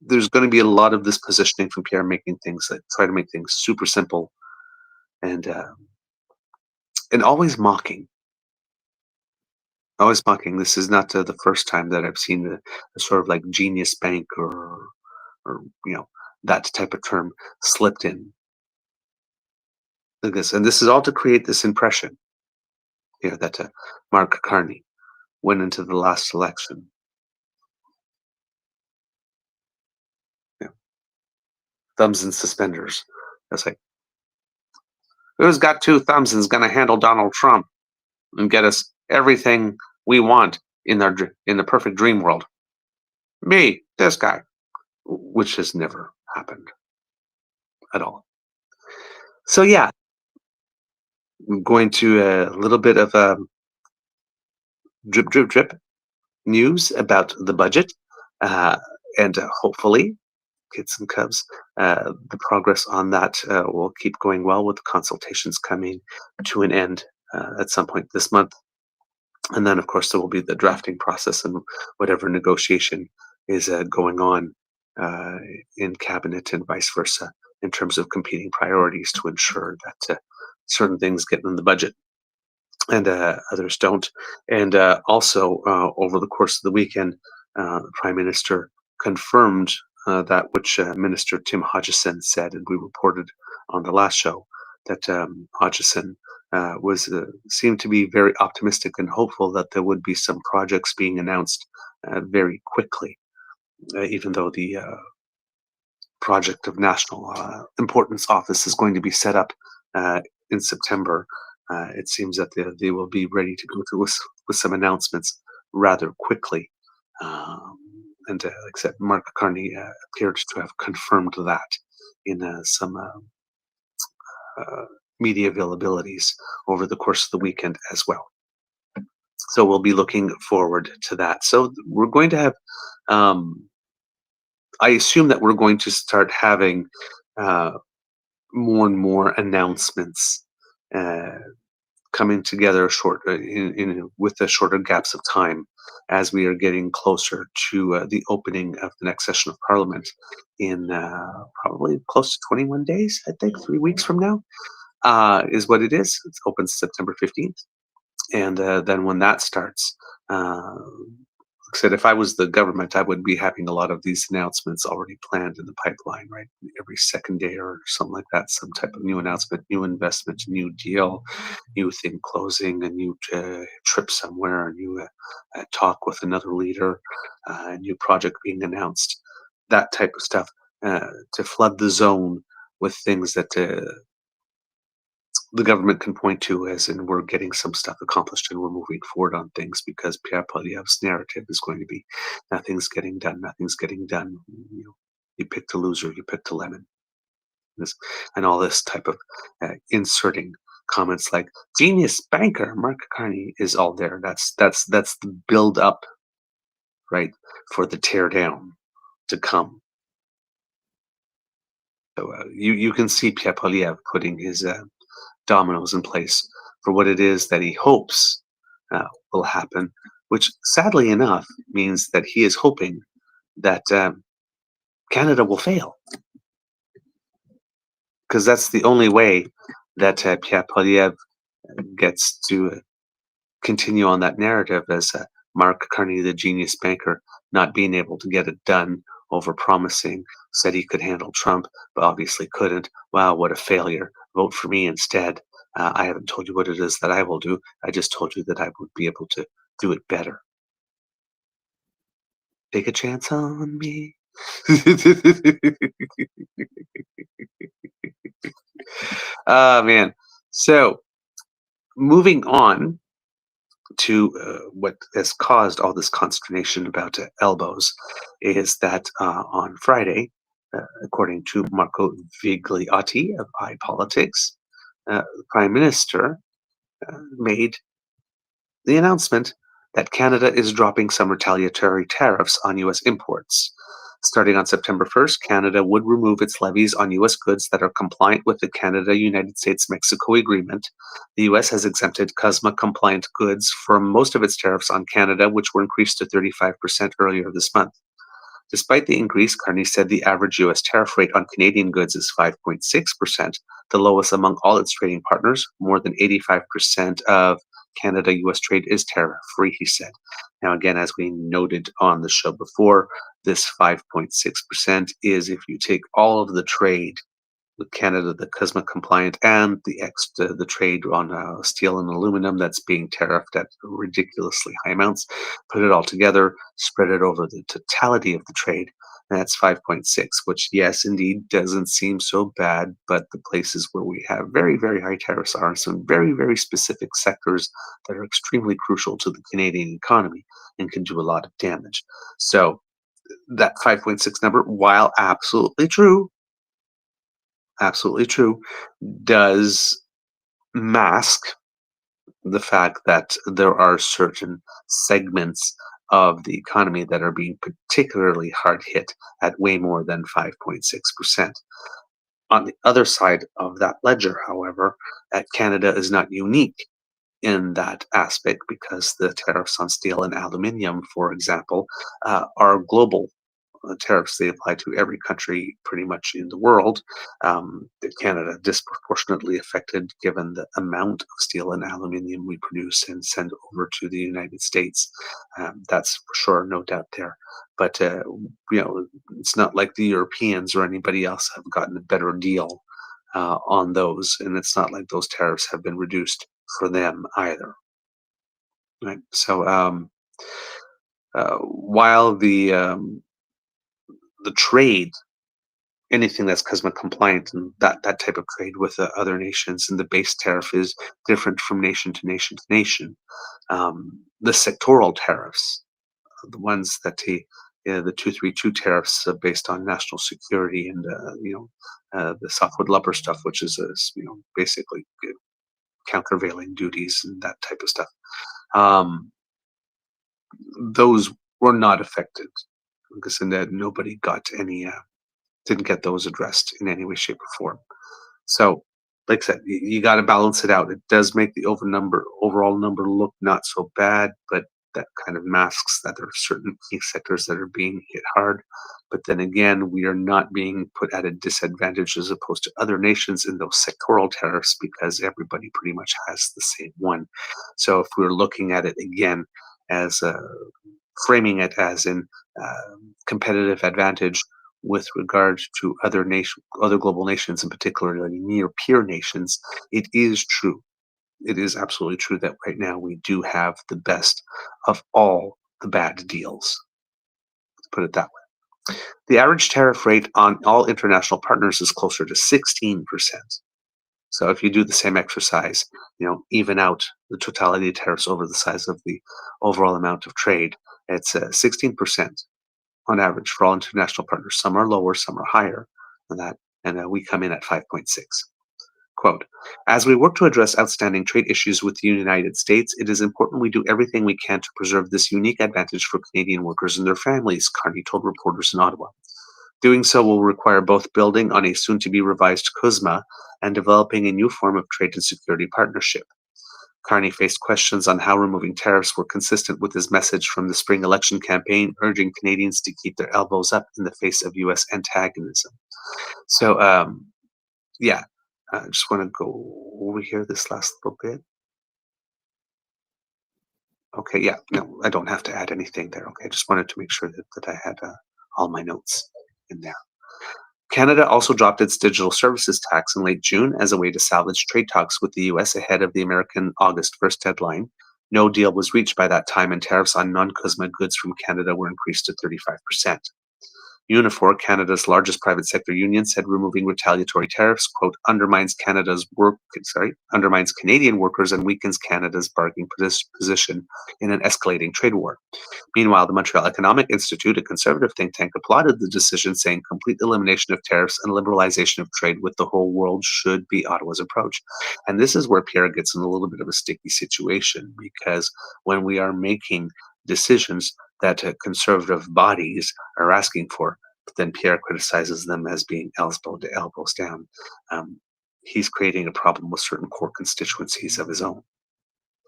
there's going to be a lot of this positioning from Pierre, making things that try to make things super simple and uh, and always mocking. Always mocking. This is not the first time that I've seen the sort of like genius bank or that type of term slipped in like this, and this is all to create this impression here that Mark Carney went into the last election. Yeah, thumbs and suspenders. It's like, who's got two thumbs and is going to handle Donald Trump and get us everything we want in in the perfect dream world? Me, this guy, which has never happened at all. So yeah, I'm going to a little bit of drip, drip, drip news about the budget, uh, and hopefully kids and cubs. The progress on that will keep going well with the consultations coming to an end at some point this month. And then, of course, there will be the drafting process and whatever negotiation is going on uh, in cabinet and vice versa in terms of competing priorities to ensure that certain things get in the budget and others don't. And also, over the course of the weekend, the Prime Minister confirmed that which Minister Tim Hodgson said, and we reported on the last show that Hodgson was seemed to be very optimistic and hopeful that there would be some projects being announced very quickly, even though the project of national importance office is going to be set up in September. It seems that they will be ready to go through with some announcements rather quickly. And like I said, Mark Carney appeared to have confirmed that in some media availabilities over the course of the weekend as well. So we'll be looking forward to that. So we're going to have, I assume that we're going to start having more and more announcements coming together with the shorter gaps of time as we are getting closer to the opening of the next session of Parliament in probably close to 21 days, I think, 3 weeks from now is what it is. It's open September 15th. And then when that starts, like I said, if I was the government, I would be having a lot of these announcements already planned in the pipeline, right? Every second day or something like that, some type of new announcement, new investment, new deal, new thing closing, a new trip somewhere, a new talk with another leader, a new project being announced, that type of stuff to flood the zone with things that the government can point to as in we're getting some stuff accomplished and we're moving forward on things because Pierre Poilievre's narrative is going to be nothing's getting done, nothing's getting done. You picked a loser, you picked a lemon. And all this type of inserting comments like genius banker Mark Carney is all there. That's the build up, right, for the tear down to come. So you can see Pierre Poilievre putting his dominoes in place for what it is that he hopes will happen, which sadly enough means that he is hoping that Canada will fail. Because that's the only way that Pierre Poilievre gets to continue on that narrative as Mark Carney, the genius banker, not being able to get it done, over promising, said he could handle Trump, but obviously couldn't. Wow, what a failure. Vote for me instead. I haven't told you what it is that I will do. I just told you that I would be able to do it better. Take a chance on me. Man. So moving on, what has caused all this consternation about elbows is that on Friday, according to Marco Vigliotti of iPolitics, the Prime Minister made the announcement that Canada is dropping some retaliatory tariffs on U.S. imports. Starting on September 1st, Canada would remove its levies on U.S. goods that are compliant with the Canada-United States-Mexico Agreement. The U.S. has exempted CUSMA-compliant goods from most of its tariffs on Canada, which were increased to 35% earlier this month. Despite the increase, Carney said the average U.S. tariff rate on Canadian goods is 5.6%, the lowest among all its trading partners. More than 85% of Canada-U.S. trade is tariff-free, he said. Now, again, as we noted on the show before, this 5.6% is if you take all of the trade with Canada, the CUSMA compliant, and the trade on steel and aluminum that's being tariffed at ridiculously high amounts, put it all together, spread it over the totality of the trade, and that's 5.6, which, yes, indeed, doesn't seem so bad, but the places where we have very, very high tariffs are in some very, very specific sectors that are extremely crucial to the Canadian economy and can do a lot of damage. So that 5.6 number, while absolutely true, does mask the fact that there are certain segments of the economy that are being particularly hard hit at way more than 5.6%. On the other side of that ledger, however, Canada is not unique in that aspect because the tariffs on steel and aluminium, for example, are global tariffs. They apply to every country pretty much in the world. Canada disproportionately affected given the amount of steel and aluminium we produce and send over to the United States. That's for sure, no doubt there. But it's not like the Europeans or anybody else have gotten a better deal on those, and it's not like those tariffs have been reduced for them either. Right. So while the trade, anything that's CUSMA compliant and that type of trade with other nations, and the base tariff is different from nation to nation to nation. The sectoral tariffs, the ones that the 232 tariffs based on national security and the softwood lumber stuff, which is basically countervailing duties and that type of stuff. Those were not affected because in that nobody got any, didn't get those addressed in any way, shape, or form. So, like I said, you got to balance it out. It does make the overall number look not so bad, but that kind of masks that there are certain key sectors that are being hit hard. But then again, we are not being put at a disadvantage as opposed to other nations in those sectoral tariffs because everybody pretty much has the same one. So if we're looking at it again as framing it as in competitive advantage with regard to other global nations, and particularly near peer nations, it is true. It is absolutely true that right now we do have the best of all the bad deals. Let's put it that way. The average tariff rate on all international partners is closer to 16%. So if you do the same exercise, even out the totality of tariffs over the size of the overall amount of trade, it's 16% on average for all international partners. Some are lower, some are higher than that, and we come in at 5.6. Quote, as we work to address outstanding trade issues with the United States, it is important we do everything we can to preserve this unique advantage for Canadian workers and their families, Carney told reporters in Ottawa. Doing so will require both building on a soon-to-be revised CUSMA and developing a new form of trade and security partnership. Carney faced questions on how removing tariffs were consistent with his message from the spring election campaign, urging Canadians to keep their elbows up in the face of U.S. antagonism. So, I just want to go over here this last little bit. Okay, yeah, no, I don't have to add anything there. Okay, I just wanted to make sure that I had all my notes in there. Canada also dropped its digital services tax in late June as a way to salvage trade talks with the U.S. ahead of the American August 1st deadline. No deal was reached by that time, and tariffs on non-CUSMA goods from Canada were increased to 35%. Unifor, Canada's largest private sector union, said removing retaliatory tariffs, quote, undermines Canadian workers and weakens Canada's bargaining position in an escalating trade war. Meanwhile, the Montreal Economic Institute, a conservative think tank, applauded the decision, saying complete elimination of tariffs and liberalization of trade with the whole world should be Ottawa's approach. And this is where Pierre gets in a little bit of a sticky situation, because when we are making decisions that conservative bodies are asking for, then Pierre criticizes them as being elbows down. He's creating a problem with certain core constituencies of his own.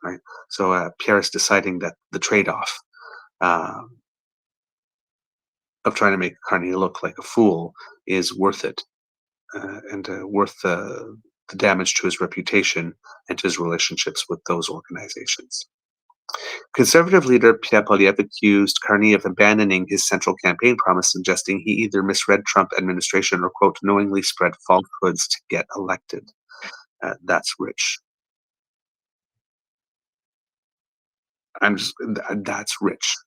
Right? So Pierre is deciding that the trade-off of trying to make Carney look like a fool is worth it, and worth the damage to his reputation and to his relationships with those organizations. Conservative leader Pierre Poilievre accused Carney of abandoning his central campaign promise, suggesting he either misread Trump administration or, quote, knowingly spread falsehoods to get elected. That's rich. That's rich.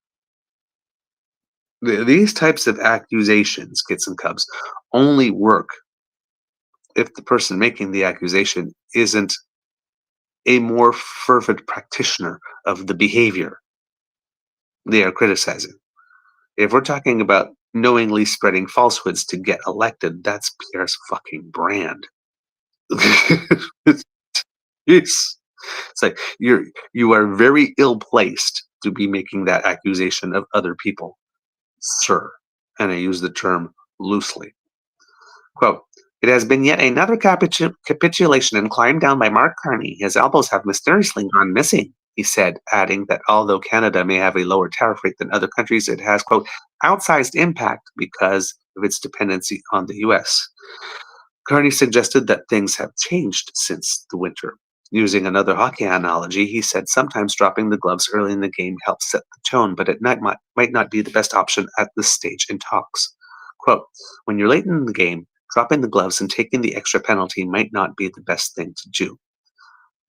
These types of accusations, kits and cubs, only work if the person making the accusation isn't a more fervent practitioner of the behavior they are criticizing. If we're talking about knowingly spreading falsehoods to get elected, that's Pierre's fucking brand. It's like you are very ill-placed to be making that accusation of other people, sir. And I use the term loosely. Quote, it has been yet another capitulation and climb down by Mark Carney. His elbows have mysteriously gone missing, he said, adding that although Canada may have a lower tariff rate than other countries, it has, quote, outsized impact because of its dependency on the U.S. Carney suggested that things have changed since the winter. Using another hockey analogy, he said sometimes dropping the gloves early in the game helps set the tone, but it might not be the best option at this stage in talks. Quote, when you're late in the game, dropping the gloves and taking the extra penalty might not be the best thing to do.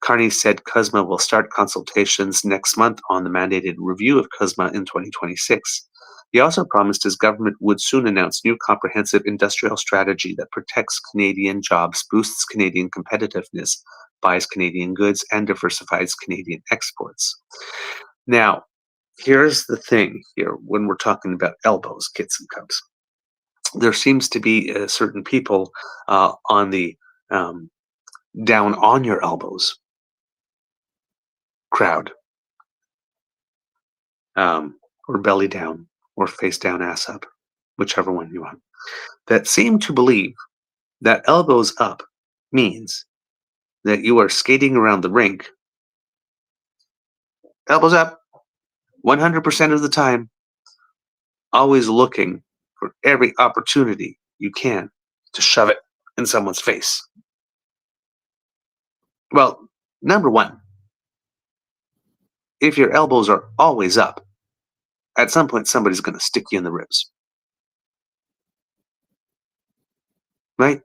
Carney said CUSMA will start consultations next month on the mandated review of CUSMA in 2026. He also promised his government would soon announce new comprehensive industrial strategy that protects Canadian jobs, boosts Canadian competitiveness, buys Canadian goods, and diversifies Canadian exports. Now, here's the thing here when we're talking about elbows, kits and cubs. There seems to be certain people on the down on your elbows crowd, or belly down, or face down, ass up, whichever one you want, that seem to believe that elbows up means that you are skating around the rink, elbows up, 100% of the time, always looking for every opportunity you can to shove it in someone's face. Well, number one, if your elbows are always up, at some point somebody's going to stick you in the ribs. Right?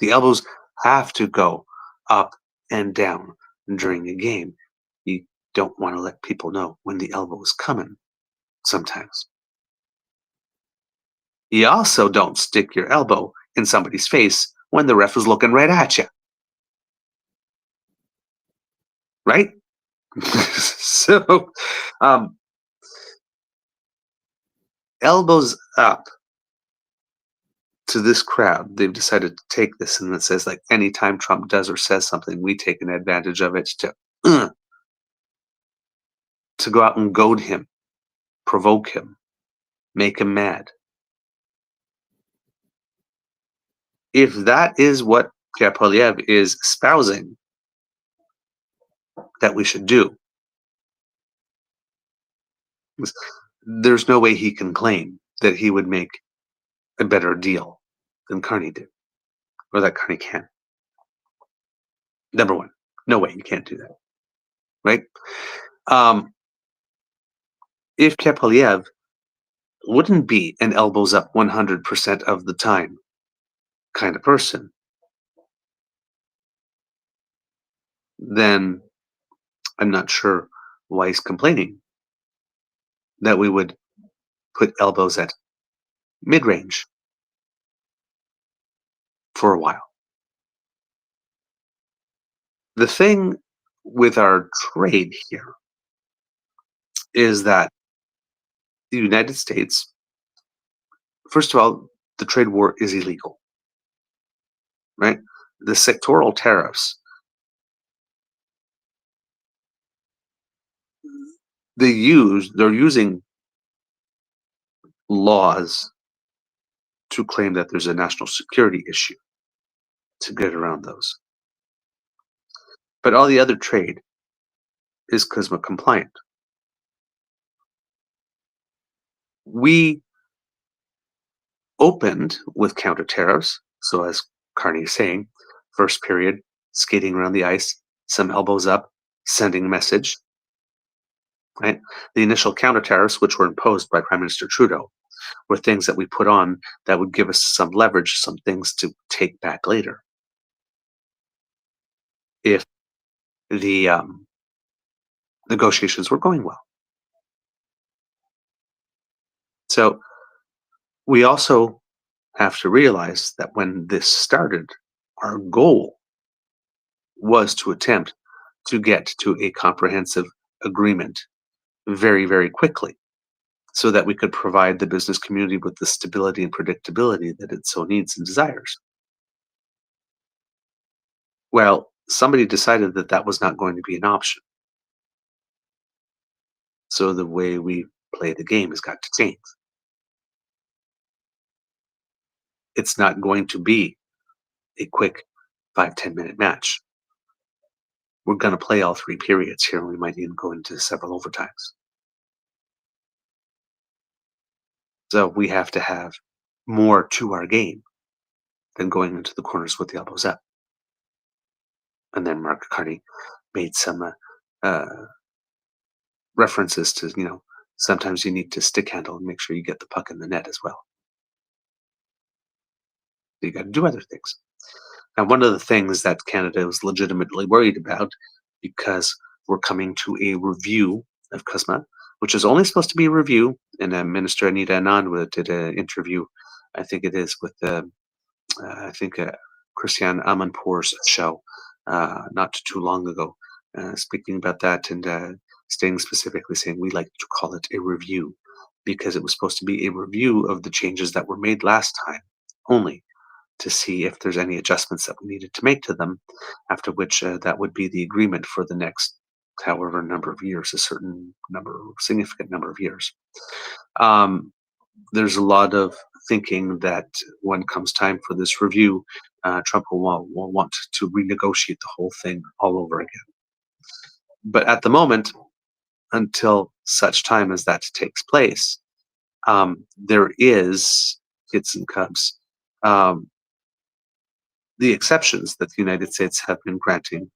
The elbows have to go up and down during a game. You don't want to let people know when the elbow is coming sometimes. You also don't stick your elbow in somebody's face when the ref is looking right at you. Right? So, elbows up to this crowd. They've decided to take this, and it says, like, anytime Trump does or says something, we take an advantage of it to go out and goad him, provoke him, make him mad. If that is what Pierre Poilievre is espousing that we should do, there's no way he can claim that he would make a better deal than Carney did, or that Carney can. Number one, no way, you can't do that, right? If Pierre Poilievre wouldn't be an elbows up 100% of the time kind of person, then I'm not sure why he's complaining that we would put elbows at mid-range for a while. The thing with our trade here is that the United States, first of all, the trade war is illegal, right? The sectoral tariffs, they're using laws to claim that there's a national security issue to get around those. But all the other trade is CUSMA compliant. We opened with counter tariffs. So, as Carney is saying, first period, skating around the ice, some elbows up, sending a message. Right? The initial counter tariffs, which were imposed by Prime Minister Trudeau, were things that we put on that would give us some leverage, some things to take back later if the negotiations were going well. So we also have to realize that when this started, our goal was to attempt to get to a comprehensive agreement very, very quickly so that we could provide the business community with the stability and predictability that it so needs and desires. Well, somebody decided that that was not going to be an option. So the way we play the game has got to change. It's not going to be a quick 5-10 minute match. We're going to play all three periods here, and we might even go into several overtimes. So we have to have more to our game than going into the corners with the elbows up. And then Mark Carney made some references to, sometimes you need to stick handle and make sure you get the puck in the net as well. You got to do other things. Now, one of the things that Canada was legitimately worried about, because we're coming to a review of CUSMA, which is only supposed to be a review, and Minister Anita Anand did an interview, I think it is, with Christiane Amanpour's show not too long ago, speaking about that and saying we like to call it a review because it was supposed to be a review of the changes that were made last time only, to see if there's any adjustments that we needed to make to them, after which that would be the agreement for the next however number of years, significant number of years. There's a lot of thinking that when comes time for this review, Trump will want to renegotiate the whole thing all over again. But at the moment, until such time as that takes place, there is hits and cubs. The exceptions that the United States have been granting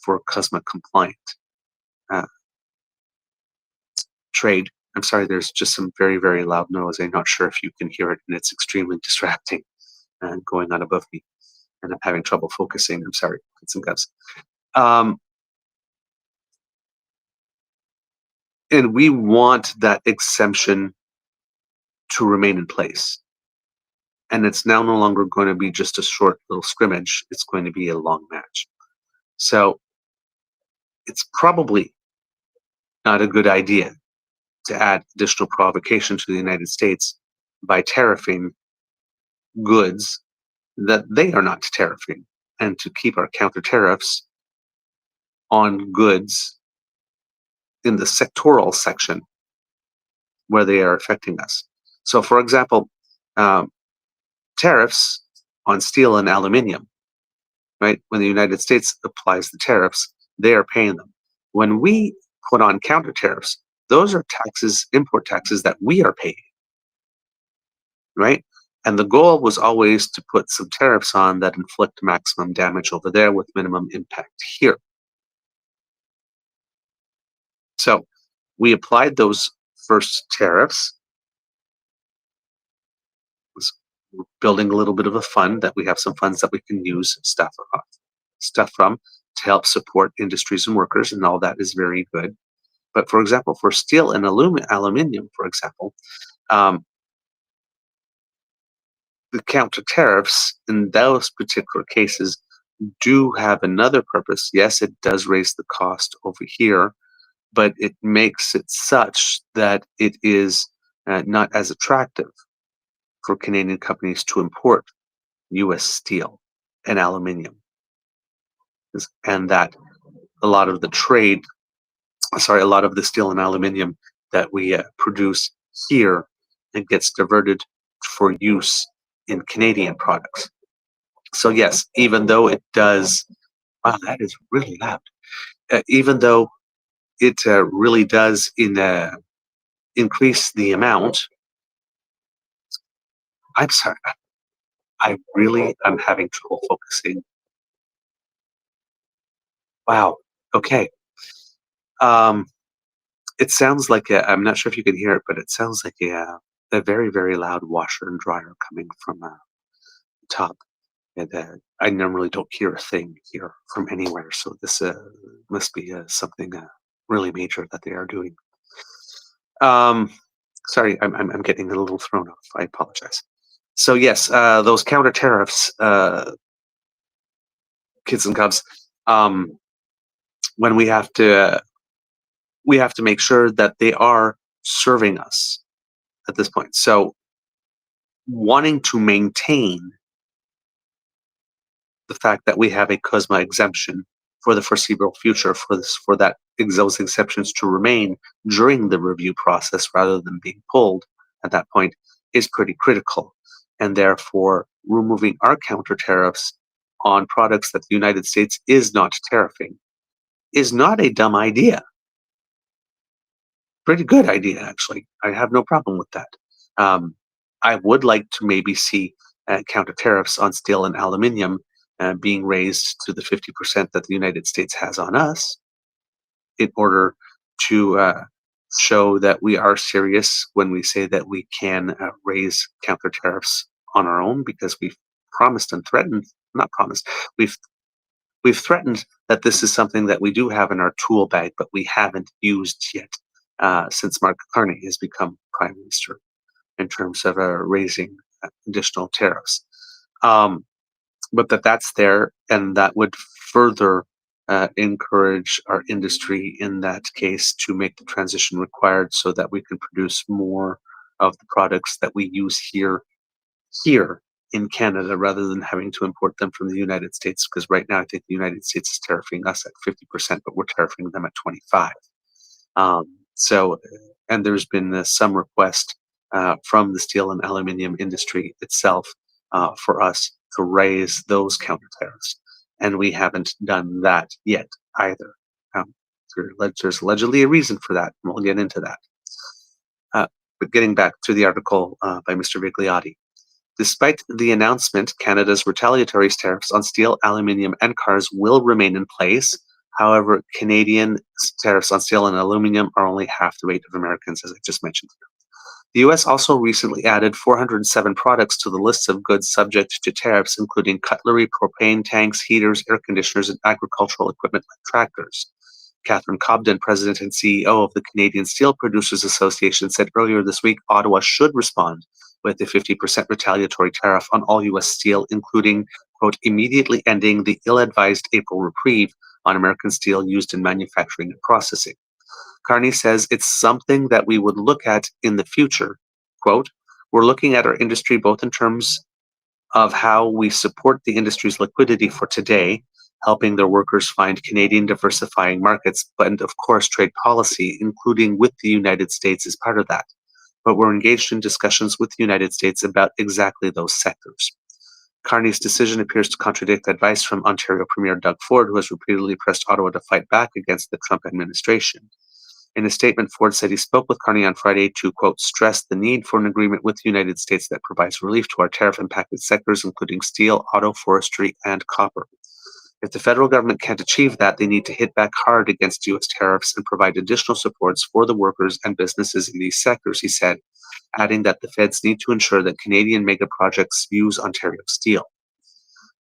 for CUSMA compliant trade. I'm sorry, there's just some very, very loud noise. I'm not sure if you can hear it, and it's extremely distracting and going on above me, and I'm having trouble focusing. I'm sorry, hits and cubs. And we want that exemption to remain in place. And it's now no longer going to be just a short little scrimmage. It's going to be a long match. So it's probably not a good idea to add additional provocation to the United States by tariffing goods that they are not tariffing, and to keep our counter tariffs on goods in the sectoral section where they are affecting us. So, for example, tariffs on steel and aluminium, right? When the United States applies the tariffs, they are paying them. When we put on counter tariffs, those are taxes, import taxes that we are paying, right? And the goal was always to put some tariffs on that inflict maximum damage over there with minimum impact here. So we applied those first tariffs, building a little bit of a fund that we have some funds that we can use stuff from to help support industries and workers, and all that is very good. But for example, for steel and aluminium, for example, the counter tariffs in those particular cases do have another purpose. Yes, it does raise the cost over here, but it makes it such that it is not as attractive for Canadian companies to import US steel and aluminium. And that a lot of the a lot of the steel and aluminium that we produce here, it gets diverted for use in Canadian products. So yes, even though it does, wow, that is really loud. Even though it really does increase the amount, I'm sorry, I really am having trouble focusing. Wow. Okay. Um, it sounds like I'm not sure if you can hear it, but it sounds like a very, very loud washer and dryer coming from the top. And I normally don't hear a thing here from anywhere, so this must be something really major that they are doing. Um, sorry, I'm getting a little thrown off. I apologize. So yes, those counter tariffs, kids and cubs. When we have to make sure that they are serving us at this point. So wanting to maintain the fact that we have a CUSMA exemption for the foreseeable future for those exceptions to remain during the review process rather than being pulled at that point is pretty critical. And therefore, removing our counter tariffs on products that the United States is not tariffing is not a dumb idea. Pretty good idea, actually. I have no problem with that. I would like to maybe see counter tariffs on steel and aluminium being raised to the 50% that the United States has on us in order to show that we are serious when we say that we can raise counter tariffs on our own, because we've promised and threatened, not promised, we've threatened that this is something that we do have in our tool bag, but we haven't used yet since Mark Carney has become Prime Minister in terms of raising additional tariffs. But that's there, and that would further encourage our industry in that case to make the transition required so that we can produce more of the products that we use here in Canada rather than having to import them from the United States, because right now I think the United States is tariffing us at 50%, but we're tariffing them at 25. And there's been some request from the steel and aluminium industry itself for us to raise those counter tariffs, and we haven't done that yet either. There's allegedly a reason for that, and we'll get into that. But getting back to the article by Mr. Vigliotti. Despite the announcement, Canada's retaliatory tariffs on steel, aluminium, and cars will remain in place. However, Canadian tariffs on steel and aluminium are only half the rate of Americans, as I just mentioned. The U.S. also recently added 407 products to the list of goods subject to tariffs, including cutlery, propane tanks, heaters, air conditioners, and agricultural equipment like tractors. Catherine Cobden, president and CEO of the Canadian Steel Producers Association, said earlier this week Ottawa should respond with a 50% retaliatory tariff on all U.S. steel, including, quote, immediately ending the ill-advised April reprieve on American steel used in manufacturing and processing. Carney says it's something that we would look at in the future. Quote, we're looking at our industry both in terms of how we support the industry's liquidity for today, helping their workers find Canadian diversifying markets, but of course trade policy, including with the United States, is part of that. But we're engaged in discussions with the United States about exactly those sectors. Carney's decision appears to contradict advice from Ontario Premier Doug Ford, who has repeatedly pressed Ottawa to fight back against the Trump administration. In a statement, Ford said he spoke with Carney on Friday to, quote, stress the need for an agreement with the United States that provides relief to our tariff-impacted sectors, including steel, auto, forestry, and copper. If the federal government can't achieve that, they need to hit back hard against U.S. tariffs and provide additional supports for the workers and businesses in these sectors, he said, adding that the feds need to ensure that Canadian mega projects use Ontario steel.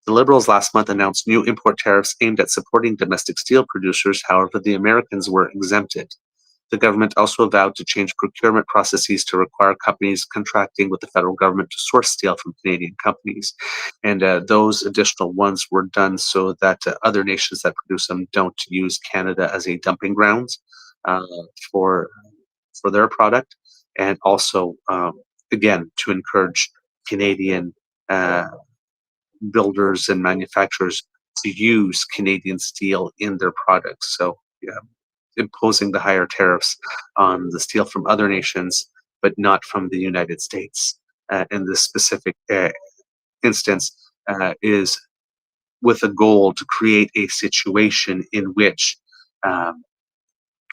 The Liberals last month announced new import tariffs aimed at supporting domestic steel producers. However, the Americans were exempted. The government also vowed to change procurement processes to require companies contracting with the federal government to source steel from Canadian companies. And those additional ones were done so that other nations that produce them don't use Canada as a dumping grounds uh, for their product, and also again to encourage Canadian uh, builders and manufacturers to use Canadian steel in their products. So yeah, imposing the higher tariffs on the steel from other nations, but not from the United States. In this specific instance, is with a goal to create a situation in which um,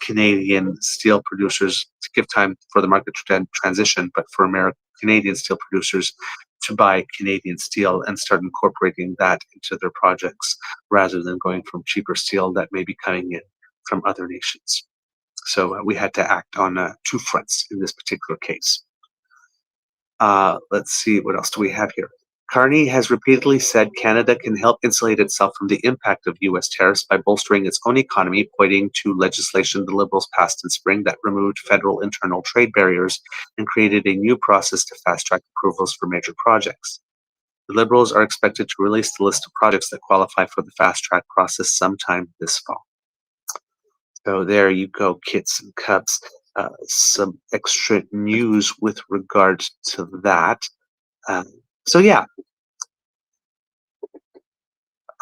Canadian steel producers to give time for the market to transition, but for Canadian steel producers to buy Canadian steel and start incorporating that into their projects rather than going from cheaper steel that may be coming in from other nations. So we had to act on two fronts in this particular case. Let's see, what else do we have here? Carney has repeatedly said Canada can help insulate itself from the impact of U.S. tariffs by bolstering its own economy, pointing to legislation the Liberals passed in spring that removed federal internal trade barriers and created a new process to fast-track approvals for major projects. The Liberals are expected to release the list of projects that qualify for the fast-track process sometime this fall. So there you go, kits and cubs. Some extra news with regards to that. So yeah,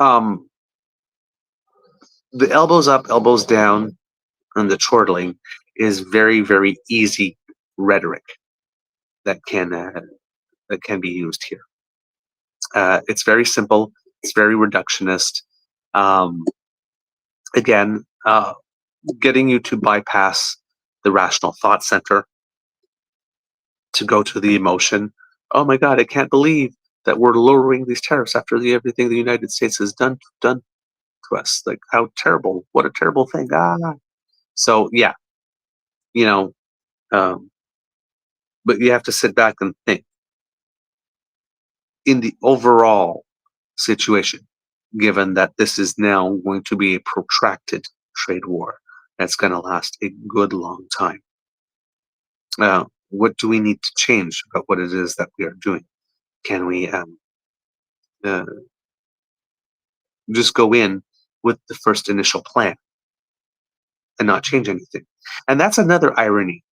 the elbows up, elbows down, and the chortling is very, very easy rhetoric that can be used here. It's very simple. It's very reductionist. Again, getting you to bypass the rational thought center to go to the emotion. Oh my God, I can't believe that we're lowering these tariffs after everything the United States has done to us. Like, how terrible! What a terrible thing! So yeah, you know, but you have to sit back and think in the overall situation, given that this is now going to be a protracted trade war that's going to last a good long time. What do we need to change about what it is that we are doing? Can we just go in with the first initial plan and not change anything? And that's another irony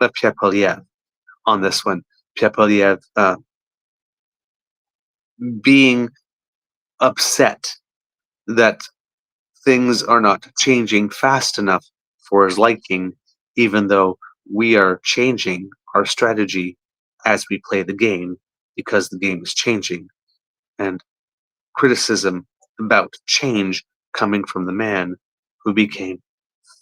of Pierre Poilievre on this one. Pierre Poilievre being upset that things are not changing fast enough for his liking, even though we are changing our strategy as we play the game because the game is changing. And criticism about change coming from the man who became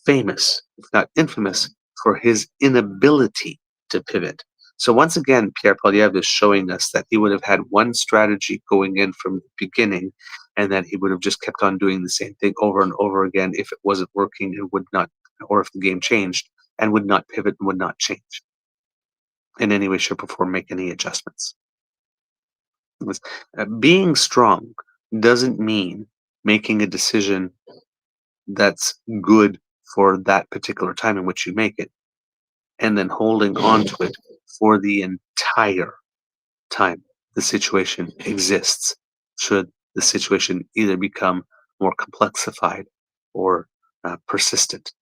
famous, if not infamous, for his inability to pivot. So once again, Pierre Poilievre is showing us that he would have had one strategy going in from the beginning, and that he would have just kept on doing the same thing over and over again if it wasn't working and would not, or if the game changed, and would not pivot and would not change in any way, shape, or form, make any adjustments. Being strong doesn't mean making a decision that's good for that particular time in which you make it, and then holding on to it for the entire time the situation exists, should the situation either become more complexified or persistent.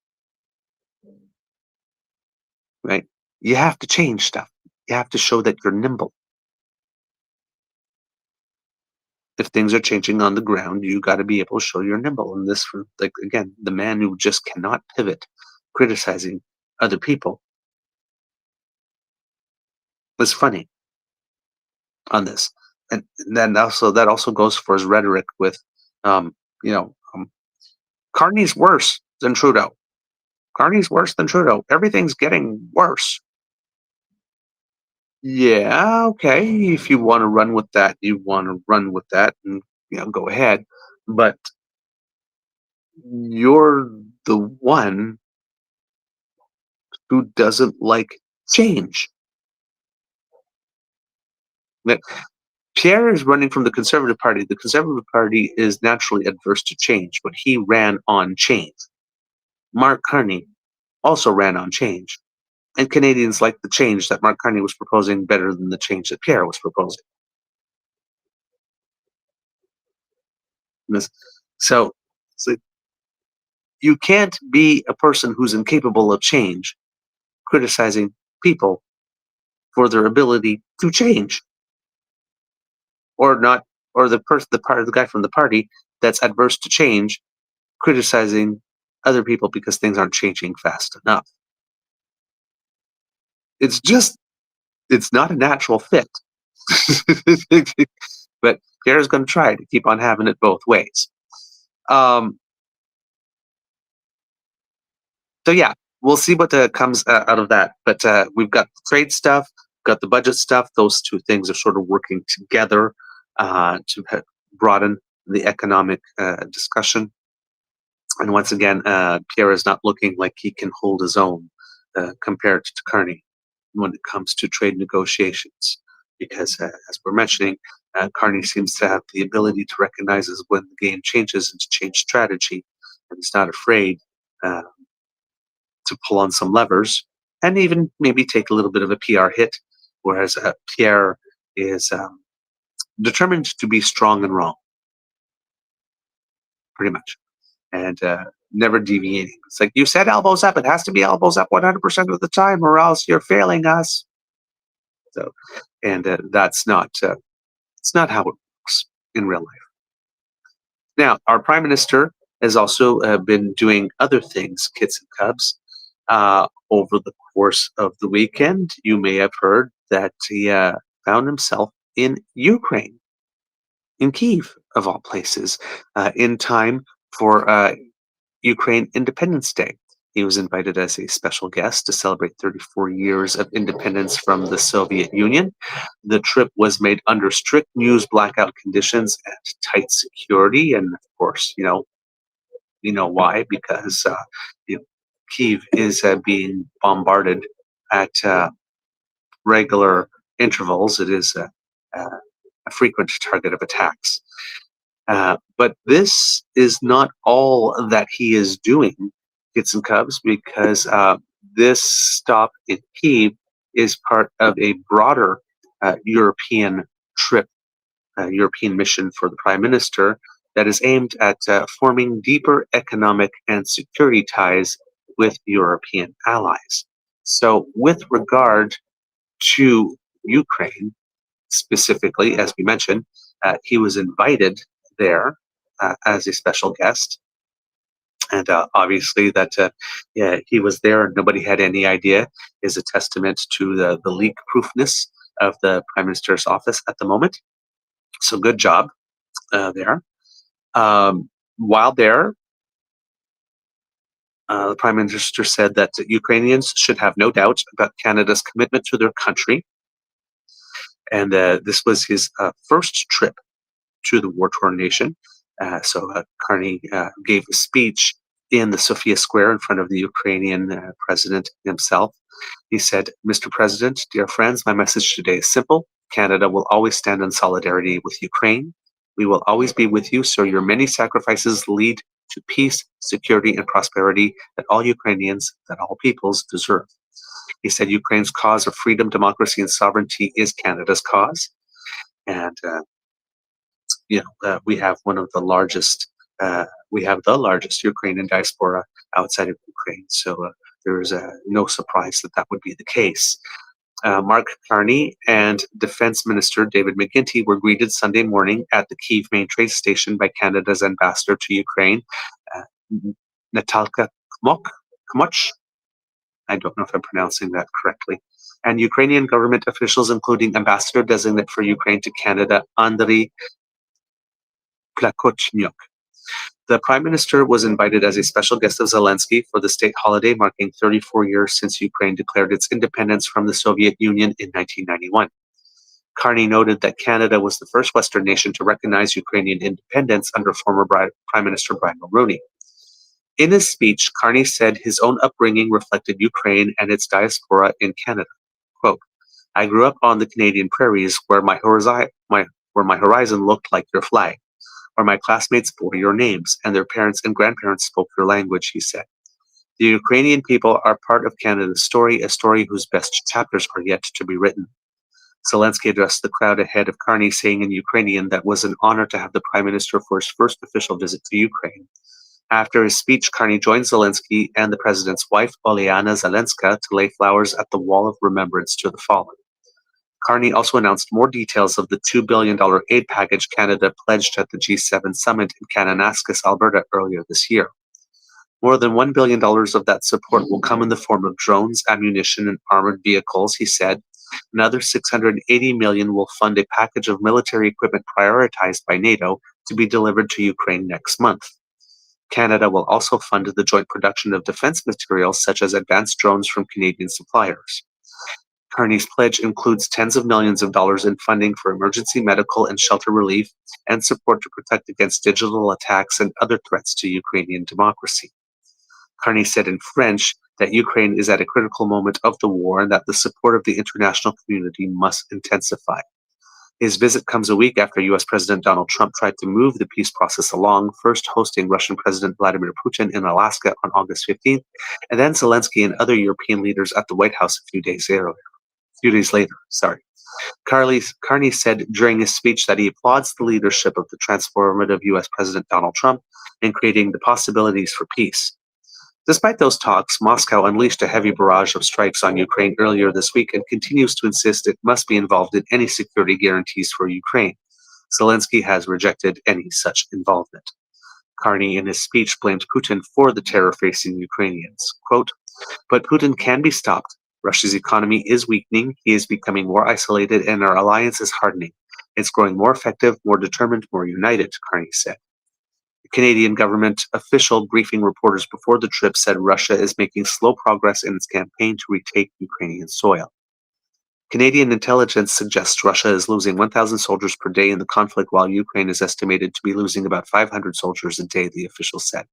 Right? You have to change stuff. You have to show that you're nimble. If things are changing on the ground, you got to be able to show you're nimble. And this, like, again, the man who just cannot pivot, criticizing other people, was funny on this. And then also that also goes for his rhetoric with, Carney's worse than Trudeau. Carney's worse than Trudeau. Everything's getting worse. Yeah, okay. If you want to run with that, and go ahead. But you're the one who doesn't like change. Pierre is running from the Conservative Party. The Conservative Party is naturally adverse to change, but he ran on change. Mark Carney also ran on change. And Canadians liked the change that Mark Carney was proposing better than the change that Pierre was proposing. So, so you can't be a person who's incapable of change criticizing people for their ability to change, or not, or the guy from the party that's adverse to change criticizing other people because things aren't changing fast enough. It's not a natural fit. But Pierre's going to try to keep on having it both ways. So yeah, we'll see what comes out of that. But we've got the trade stuff, got the budget stuff. Those two things are sort of working together to broaden the economic discussion. And once again, Pierre is not looking like he can hold his own compared to Carney when it comes to trade negotiations. Because as we're mentioning, Carney seems to have the ability to recognize when the game changes and to change strategy. And he's not afraid to pull on some levers and even maybe take a little bit of a PR hit. Whereas Pierre is determined to be strong and wrong, pretty much. And never deviating. It's like, you said elbows up. It has to be elbows up 100% of the time, or else you're failing us. So, and that's not it's not how it works in real life. Now, our prime minister has also been doing other things, kids and cubs. Over the course of the weekend, you may have heard that he found himself in Ukraine, in Kyiv, of all places, in time for Ukraine Independence Day. He was invited as a special guest to celebrate 34 years of independence from the Soviet Union. The trip was made under strict news blackout conditions and tight security. And of course, you know why? Because Kyiv is being bombarded at regular intervals. It is a frequent target of attacks. But this is not all that he is doing, kids and cubs, because this stop in Kyiv is part of a broader European trip, European mission for the Prime Minister that is aimed at forming deeper economic and security ties with European allies. So with regard to Ukraine, specifically, as we mentioned, he was invited there as a special guest. And obviously that he was there and nobody had any idea is a testament to the leak-proofness of the Prime Minister's office at the moment. So good job there. While there, the Prime Minister said that Ukrainians should have no doubt about Canada's commitment to their country. And this was his first trip to the war-torn nation. So Carney gave a speech in the Sofia Square in front of the Ukrainian president himself. He said, "Mr. President, dear friends, my message today is simple. Canada will always stand in solidarity with Ukraine. We will always be with you, so your many sacrifices lead to peace, security, and prosperity that all Ukrainians, that all peoples deserve." He said Ukraine's cause of freedom, democracy, and sovereignty is Canada's cause. And we have one of the largest, we have the largest Ukrainian diaspora outside of Ukraine. So there is no surprise that that would be the case. Mark Carney and Defense Minister David McGuinty were greeted Sunday morning at the Kyiv main train station by Canada's ambassador to Ukraine, Natalka Kmoch. I don't know if I'm pronouncing that correctly. And Ukrainian government officials, including Ambassador Designate for Ukraine to Canada, Andriy Plakochnyuk. The Prime Minister was invited as a special guest of Zelensky for the state holiday marking 34 years since Ukraine declared its independence from the Soviet Union in 1991. Carney noted that Canada was the first Western nation to recognize Ukrainian independence under former Prime Minister Brian Mulroney. In his speech, Carney said his own upbringing reflected Ukraine and its diaspora in Canada. Quote, "I grew up on the Canadian prairies where my horizon looked like your flag, where my classmates bore your names and their parents and grandparents spoke your language," he said. The Ukrainian people are part of Canada's story, a story whose best chapters are yet to be written. Zelensky addressed the crowd ahead of Carney, saying in Ukrainian that was an honor to have the Prime Minister for his first official visit to Ukraine. After his speech, Carney joined Zelensky and the president's wife, Olyana Zelenska, to lay flowers at the Wall of Remembrance to the fallen. Carney also announced more details of the $2 billion aid package Canada pledged at the G7 summit in Kananaskis, Alberta, earlier this year. More than $1 billion of that support will come in the form of drones, ammunition, and armored vehicles, he said. Another $680 million will fund a package of military equipment prioritized by NATO to be delivered to Ukraine next month. Canada will also fund the joint production of defense materials such as advanced drones from Canadian suppliers. Carney's pledge includes tens of millions of dollars in funding for emergency medical and shelter relief and support to protect against digital attacks and other threats to Ukrainian democracy. Carney said in French that Ukraine is at a critical moment of the war and that the support of the international community must intensify. His visit comes a week after U.S. President Donald Trump tried to move the peace process along, first hosting Russian President Vladimir Putin in Alaska on August 15th, and then Zelensky and other European leaders at the White House a few days later. Carney said during his speech that he applauds the leadership of the transformative U.S. President Donald Trump in creating the possibilities for peace. Despite those talks, Moscow unleashed a heavy barrage of strikes on Ukraine earlier this week and continues to insist it must be involved in any security guarantees for Ukraine. Zelensky has rejected any such involvement. Carney, in his speech, blamed Putin for the terror facing Ukrainians. Quote, "But Putin can be stopped. Russia's economy is weakening, he is becoming more isolated, and our alliance is hardening. It's growing more effective, more determined, more united," Carney said. The Canadian government official briefing reporters before the trip said Russia is making slow progress in its campaign to retake Ukrainian soil. Canadian intelligence suggests Russia is losing 1,000 soldiers per day in the conflict, while Ukraine is estimated to be losing about 500 soldiers a day, the official said.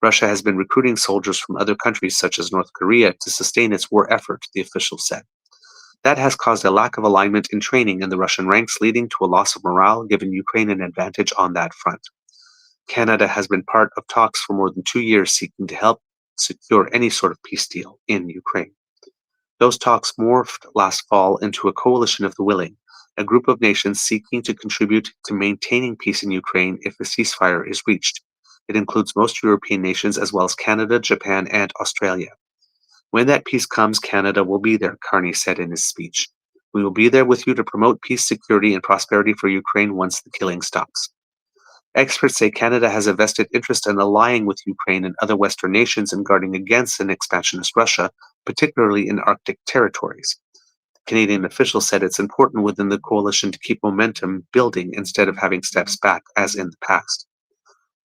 Russia has been recruiting soldiers from other countries such as North Korea to sustain its war effort, the official said. That has caused a lack of alignment in training in the Russian ranks, leading to a loss of morale, giving Ukraine an advantage on that front. Canada has been part of talks for more than 2 years seeking to help secure any sort of peace deal in Ukraine. Those talks morphed last fall into a coalition of the willing, a group of nations seeking to contribute to maintaining peace in Ukraine if a ceasefire is reached. It includes most European nations as well as Canada, Japan, and Australia. When that peace comes, Canada will be there, Carney said in his speech. We will be there with you to promote peace, security, and prosperity for Ukraine once the killing stops. Experts say Canada has a vested interest in allying with Ukraine and other Western nations in guarding against an expansionist Russia, particularly in Arctic territories. The Canadian official said it's important within the coalition to keep momentum building instead of having steps back as in the past.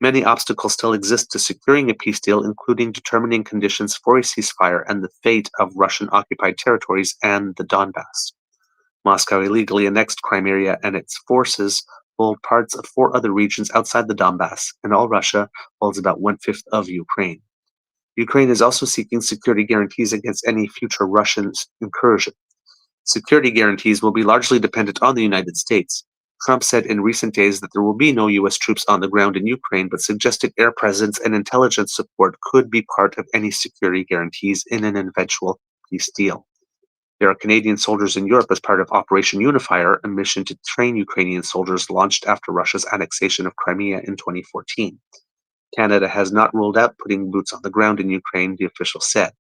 Many obstacles still exist to securing a peace deal, including determining conditions for a ceasefire and the fate of Russian-occupied territories and the Donbass. Moscow illegally annexed Crimea, and its forces hold parts of 4 other regions outside the Donbass, and all Russia holds about 1/5 of Ukraine. Ukraine is also seeking security guarantees against any future Russian incursion. Security guarantees will be largely dependent on the United States. Trump said in recent days that there will be no U.S. troops on the ground in Ukraine, but suggested air presence and intelligence support could be part of any security guarantees in an eventual peace deal. There are Canadian soldiers in Europe as part of Operation Unifier, a mission to train Ukrainian soldiers launched after Russia's annexation of Crimea in 2014. Canada has not ruled out putting boots on the ground in Ukraine, the official said.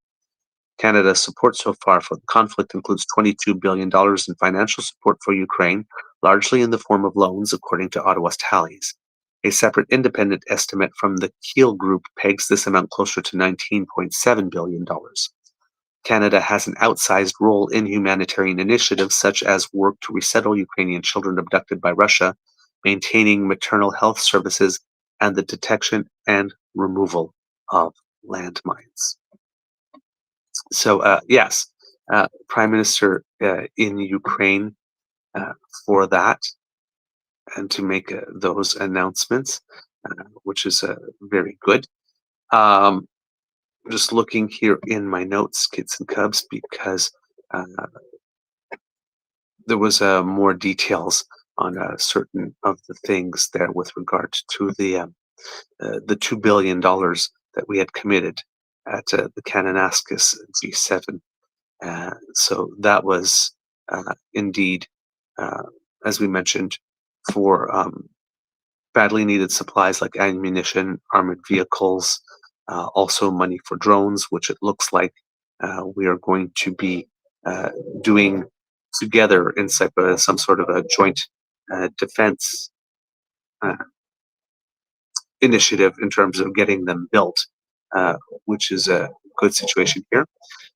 Canada's support so far for the conflict includes $22 billion in financial support for Ukraine, largely in the form of loans, according to Ottawa's tallies. A separate independent estimate from the Kiel Group pegs this amount closer to $19.7 billion. Canada has an outsized role in humanitarian initiatives such as work to resettle Ukrainian children abducted by Russia, maintaining maternal health services, and the detection and removal of landmines. So, yes, Prime Minister in Ukraine for that and to make those announcements, which is very good. Just looking here in my notes, kids and cubs, because there was more details on certain of the things there with regard to the $2 billion that we had committed at the Kananaskis G7. So that was indeed, as we mentioned, for badly needed supplies like ammunition, armored vehicles, also money for drones, which it looks like we are going to be doing together in some sort of a joint defense uh, initiative in terms of getting them built, which is a good situation here.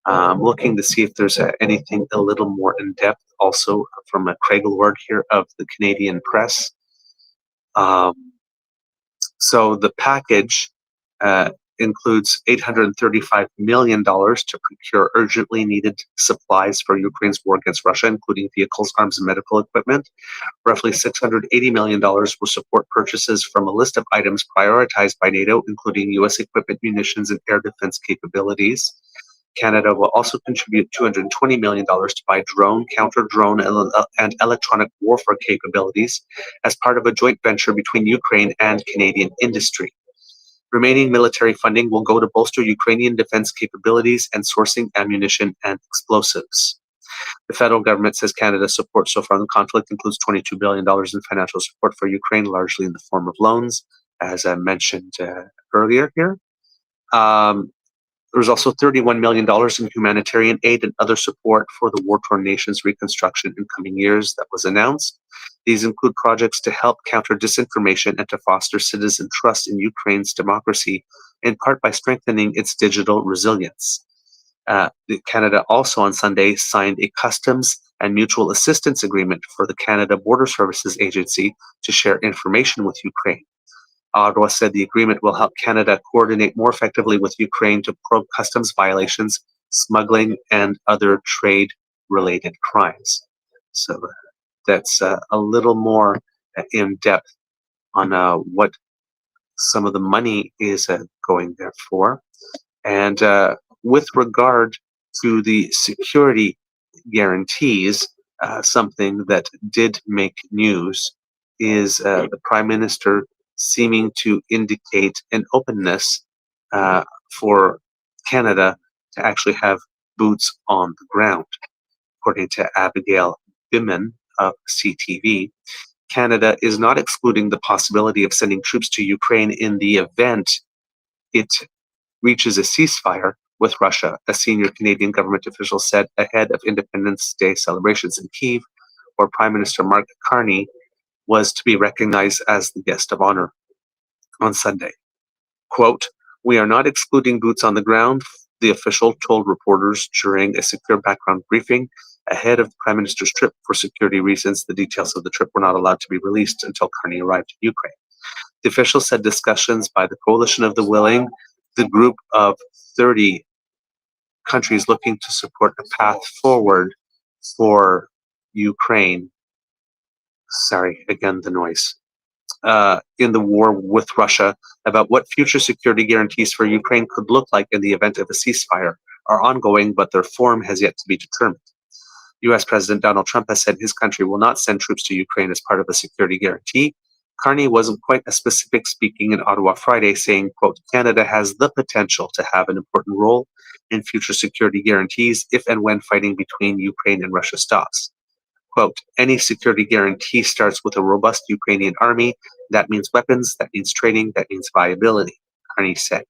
Looking to see if there's anything a little more in depth, also from a Craig Lord here of the Canadian Press. So the package includes $835 million to procure urgently needed supplies for Ukraine's war against Russia, including vehicles, arms, and medical equipment. Roughly $680 million will support purchases from a list of items prioritized by NATO, including U.S. equipment, munitions, and air defense capabilities. Canada will also contribute $220 million to buy drone, counter-drone, and electronic warfare capabilities as part of a joint venture between Ukraine and Canadian industry. Remaining military funding will go to bolster Ukrainian defense capabilities and sourcing ammunition and explosives. The federal government says Canada's support so far in the conflict includes $22 billion in financial support for Ukraine, largely in the form of loans, as I mentioned earlier here. There was also $31 million in humanitarian aid and other support for the war-torn nation's reconstruction in coming years that was announced. These include projects to help counter disinformation and to foster citizen trust in Ukraine's democracy, in part by strengthening its digital resilience. Canada also on Sunday signed a customs and mutual assistance agreement for the Canada Border Services Agency to share information with Ukraine. Ottawa said the agreement will help Canada coordinate more effectively with Ukraine to probe customs violations, smuggling, and other trade-related crimes. So that's a little more in depth on what some of the money is going there for. And with regard to the security guarantees, something that did make news is the Prime Minister seeming to indicate an openness for Canada to actually have boots on the ground. According to Abigail Bimman of CTV, Canada is not excluding the possibility of sending troops to Ukraine in the event it reaches a ceasefire with Russia, a senior Canadian government official said ahead of Independence Day celebrations in Kyiv, where Prime Minister Mark Carney was to be recognized as the guest of honor on Sunday. Quote, "We are not excluding boots on the ground," the official told reporters during a secure background briefing ahead of the Prime Minister's trip. For security reasons, the details of the trip were not allowed to be released until Carney arrived in Ukraine. The official said discussions by the Coalition of the Willing, the group of 30 countries looking to support a path forward for Ukraine, sorry, again, the noise, in the war with Russia, about what future security guarantees for Ukraine could look like in the event of a ceasefire are ongoing, but their form has yet to be determined. U.S. President Donald Trump has said his country will not send troops to Ukraine as part of a security guarantee. Carney wasn't quite as specific, speaking in Ottawa Friday, saying, quote, "Canada has the potential to have an important role in future security guarantees if and when fighting between Ukraine and Russia stops. Quote, any security guarantee starts with a robust Ukrainian army. That means weapons, that means training, that means viability," Carney said.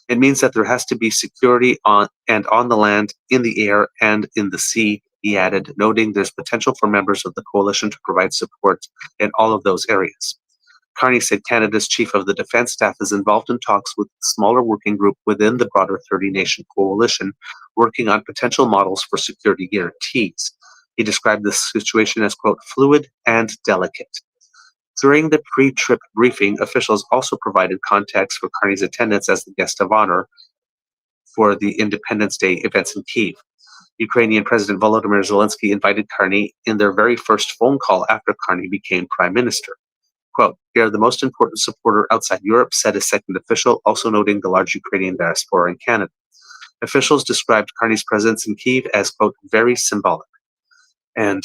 "It means that there has to be security on the land, in the air, and in the sea," he added, noting there's potential for members of the coalition to provide support in all of those areas. Carney said Canada's chief of the defense staff is involved in talks with a smaller working group within the broader 30-nation coalition, working on potential models for security guarantees. He described the situation as, quote, "fluid and delicate." During the pre-trip briefing, officials also provided context for Carney's attendance as the guest of honor for the Independence Day events in Kyiv. Ukrainian President Volodymyr Zelensky invited Carney in their very first phone call after Carney became prime minister. Quote, "We are the most important supporter outside Europe," said a second official, also noting the large Ukrainian diaspora in Canada. Officials described Carney's presence in Kyiv as, quote, "very symbolic." And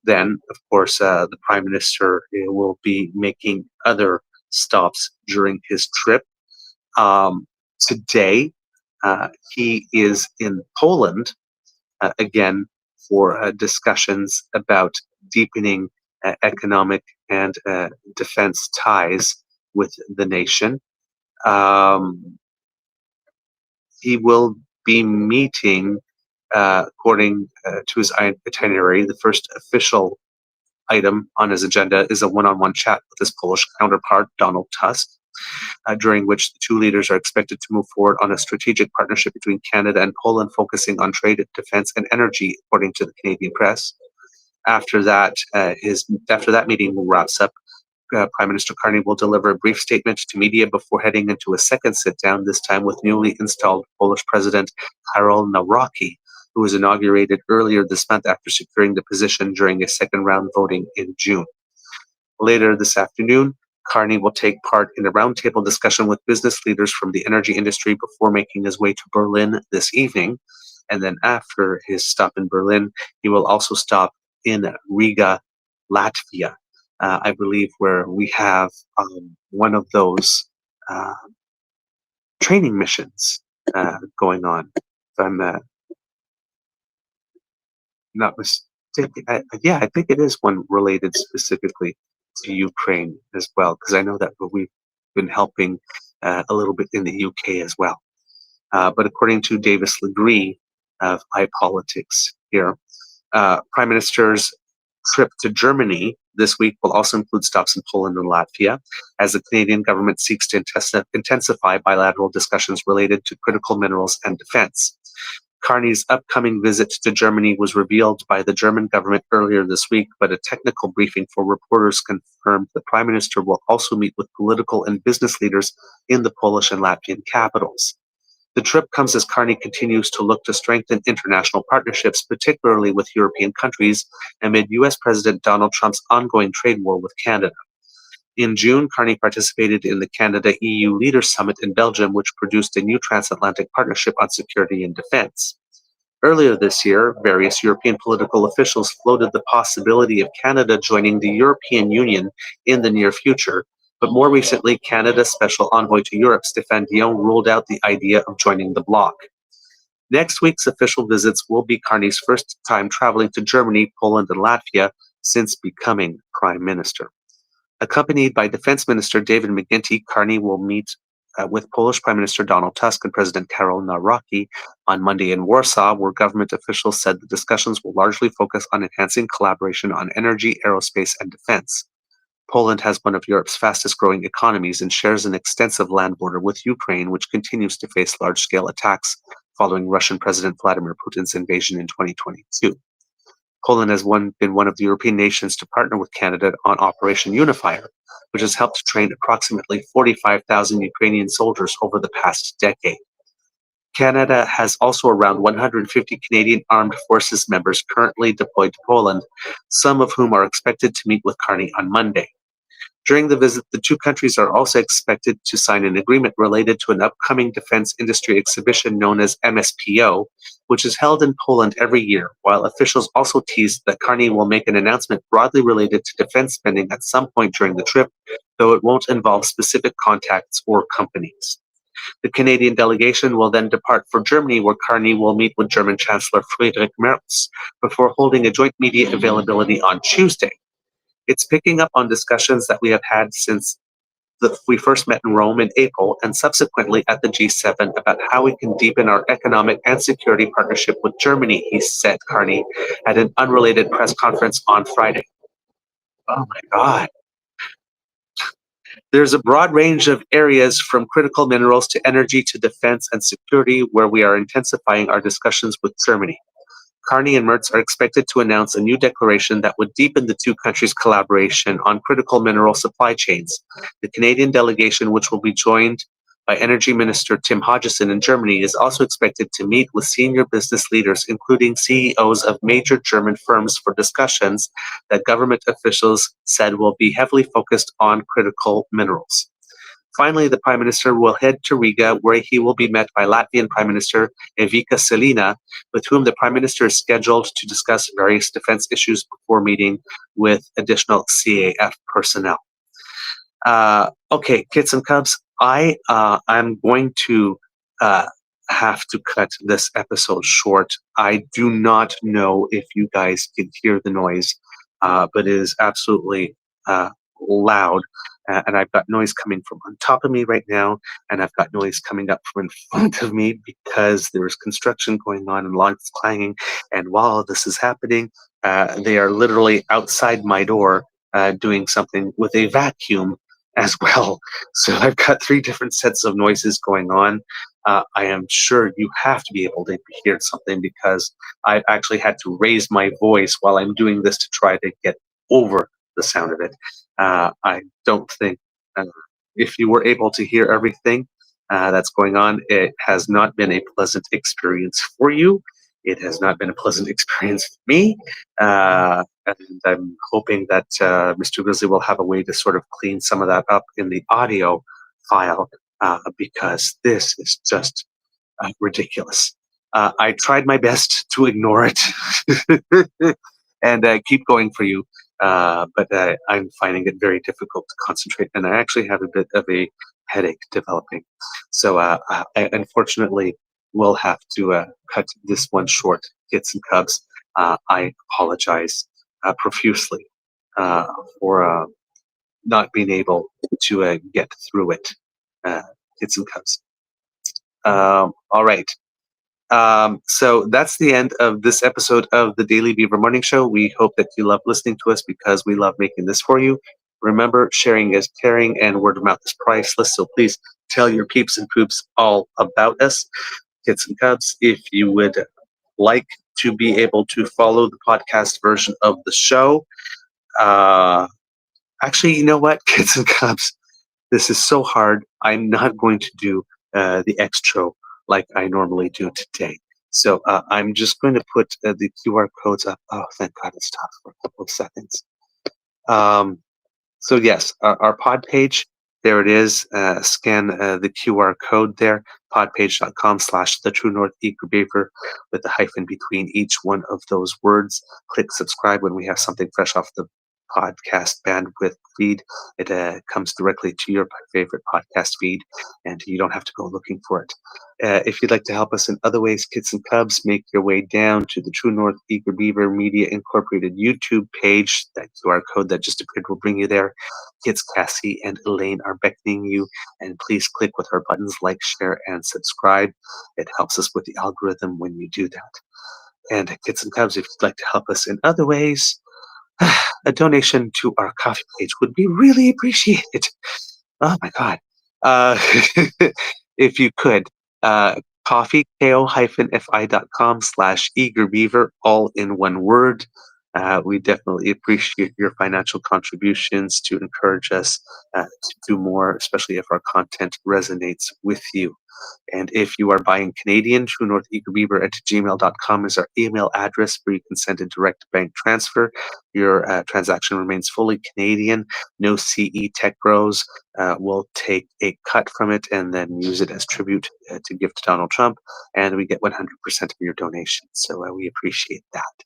then, of course, the prime minister will be making other stops during his trip. Today, He is in Poland again for discussions about deepening economic and defense ties with the nation. He will be meeting, according to his itinerary, the first official item on his agenda is a one-on-one chat with his Polish counterpart, Donald Tusk, during which the two leaders are expected to move forward on a strategic partnership between Canada and Poland, focusing on trade, defense, and energy, according to the Canadian press. After that meeting wraps up, Prime Minister Carney will deliver a brief statement to media before heading into a second sit-down, this time with newly installed Polish President Karol Nawrocki, who was inaugurated earlier this month after securing the position during a second-round voting in June. Later this afternoon, Carney will take part in a roundtable discussion with business leaders from the energy industry before making his way to Berlin this evening. And then after his stop in Berlin, he will also stop in Riga, Latvia, I believe, where we have one of those training missions going on. If I'm not mistaken, I think it is one related specifically to Ukraine as well, because I know that we've been helping a little bit in the UK as well. But according to Davis Legree of iPolitics here, Prime Minister's trip to Germany this week will also include stops in Poland and Latvia, as the Canadian government seeks to intensify bilateral discussions related to critical minerals and defense. Carney's upcoming visit to Germany was revealed by the German government earlier this week, but a technical briefing for reporters confirmed the Prime Minister will also meet with political and business leaders in the Polish and Latvian capitals. The trip comes as Carney continues to look to strengthen international partnerships, particularly with European countries, amid U.S. President Donald Trump's ongoing trade war with Canada. In June, Carney participated in the Canada-EU Leaders Summit in Belgium, which produced a new transatlantic partnership on security and defense. Earlier this year, various European political officials floated the possibility of Canada joining the European Union in the near future, but more recently, Canada's Special Envoy to Europe, Stéphane Dion, ruled out the idea of joining the bloc. Next week's official visits will be Carney's first time traveling to Germany, Poland, and Latvia since becoming Prime Minister. Accompanied by Defense Minister David McGuinty, Carney will meet with Polish Prime Minister Donald Tusk and President Karol Nawrocki on Monday in Warsaw, where government officials said the discussions will largely focus on enhancing collaboration on energy, aerospace, and defense. Poland has one of Europe's fastest-growing economies and shares an extensive land border with Ukraine, which continues to face large-scale attacks following Russian President Vladimir Putin's invasion in 2022. Poland has been one of the European nations to partner with Canada on Operation Unifier, which has helped train approximately 45,000 Ukrainian soldiers over the past decade. Canada has also around 150 Canadian Armed Forces members currently deployed to Poland, some of whom are expected to meet with Carney on Monday. During the visit, the two countries are also expected to sign an agreement related to an upcoming defense industry exhibition known as MSPO, which is held in Poland every year, while officials also teased that Carney will make an announcement broadly related to defense spending at some point during the trip, though it won't involve specific contacts or companies. The Canadian delegation will then depart for Germany, where Carney will meet with German Chancellor Friedrich Merz before holding a joint media availability on Tuesday. It's picking up on discussions that we have had since we first met in Rome in April and subsequently at the G7 about how we can deepen our economic and security partnership with Germany, he said, Carney, at an unrelated press conference on Friday. Oh my God. There's a broad range of areas from critical minerals to energy to defense and security where we are intensifying our discussions with Germany. Carney and Merz are expected to announce a new declaration that would deepen the two countries' collaboration on critical mineral supply chains. The Canadian delegation, which will be joined by Energy Minister Tim Hodgson in Germany, is also expected to meet with senior business leaders, including CEOs of major German firms, for discussions that government officials said will be heavily focused on critical minerals. Finally, the Prime Minister will head to Riga, where he will be met by Latvian Prime Minister Evika Selina, with whom the Prime Minister is scheduled to discuss various defense issues before meeting with additional CAF personnel. Okay, kids and cubs, I'm going to have to cut this episode short. I do not know if you guys can hear the noise, but it is absolutely loud. And I've got noise coming from on top of me right now, and I've got noise coming up from in front of me because there is construction going on and logs clanging. And while this is happening, they are literally outside my door doing something with a vacuum as well. So I've got three different sets of noises going on. I am sure you have to be able to hear something because I actually had to raise my voice while I'm doing this to try to get over the sound of it. I don't think if you were able to hear everything that's going on, it has not been a pleasant experience for you. It has not been a pleasant experience for me. And I'm hoping that Mr. Grizzly will have a way to sort of clean some of that up in the audio file because this is just ridiculous. I tried my best to ignore it and keep going for you, but I'm finding it very difficult to concentrate, and I actually have a bit of a headache developing. So I unfortunately will have to cut this one short, kids and cubs. I apologize profusely for not being able to get through it, kids and cubs. All right. So that's the end of this episode of the Daily Beaver Morning Show. We hope that you love listening to us because we love making this for you. Remember, sharing is caring and word of mouth is priceless. So please tell your peeps and poops all about us, kids and cubs. If you would like to be able to follow the podcast version of the show, actually, you know what, kids and cubs, this is so hard. I'm not going to do the extra like I normally do today. So I'm just going to put the QR codes up. Oh, thank God it stopped for a couple of seconds. So yes, our pod page, there it is. Scan the QR code there, podpage.com/the true north eager beaver with a hyphen between each one of those words. Click subscribe when we have something fresh off the podcast bandwidth feed. It comes directly to your favorite podcast feed, and you don't have to go looking for it. If you'd like to help us in other ways, kids and cubs, make your way down to the True North Eager Beaver Media Incorporated YouTube page. That QR code that just appeared will bring you there. Kids Cassie and Elaine are beckoning you, and please click with our buttons like, share, and subscribe. It helps us with the algorithm when you do that. And kids and cubs, if you'd like to help us in other ways, a donation to our coffee page would be really appreciated. Oh my God. If you could, coffee, ko-fi.com/eagerbeaver, all in one word. We definitely appreciate your financial contributions to encourage us to do more, especially if our content resonates with you. And if you are buying Canadian, truenortheagerbeaver@gmail.com is our email address where you can send a direct bank transfer. Your transaction remains fully Canadian. No CE Tech Bros will take a cut from it and then use it as tribute to give to Donald Trump. And we get 100% of your donation. So we appreciate that.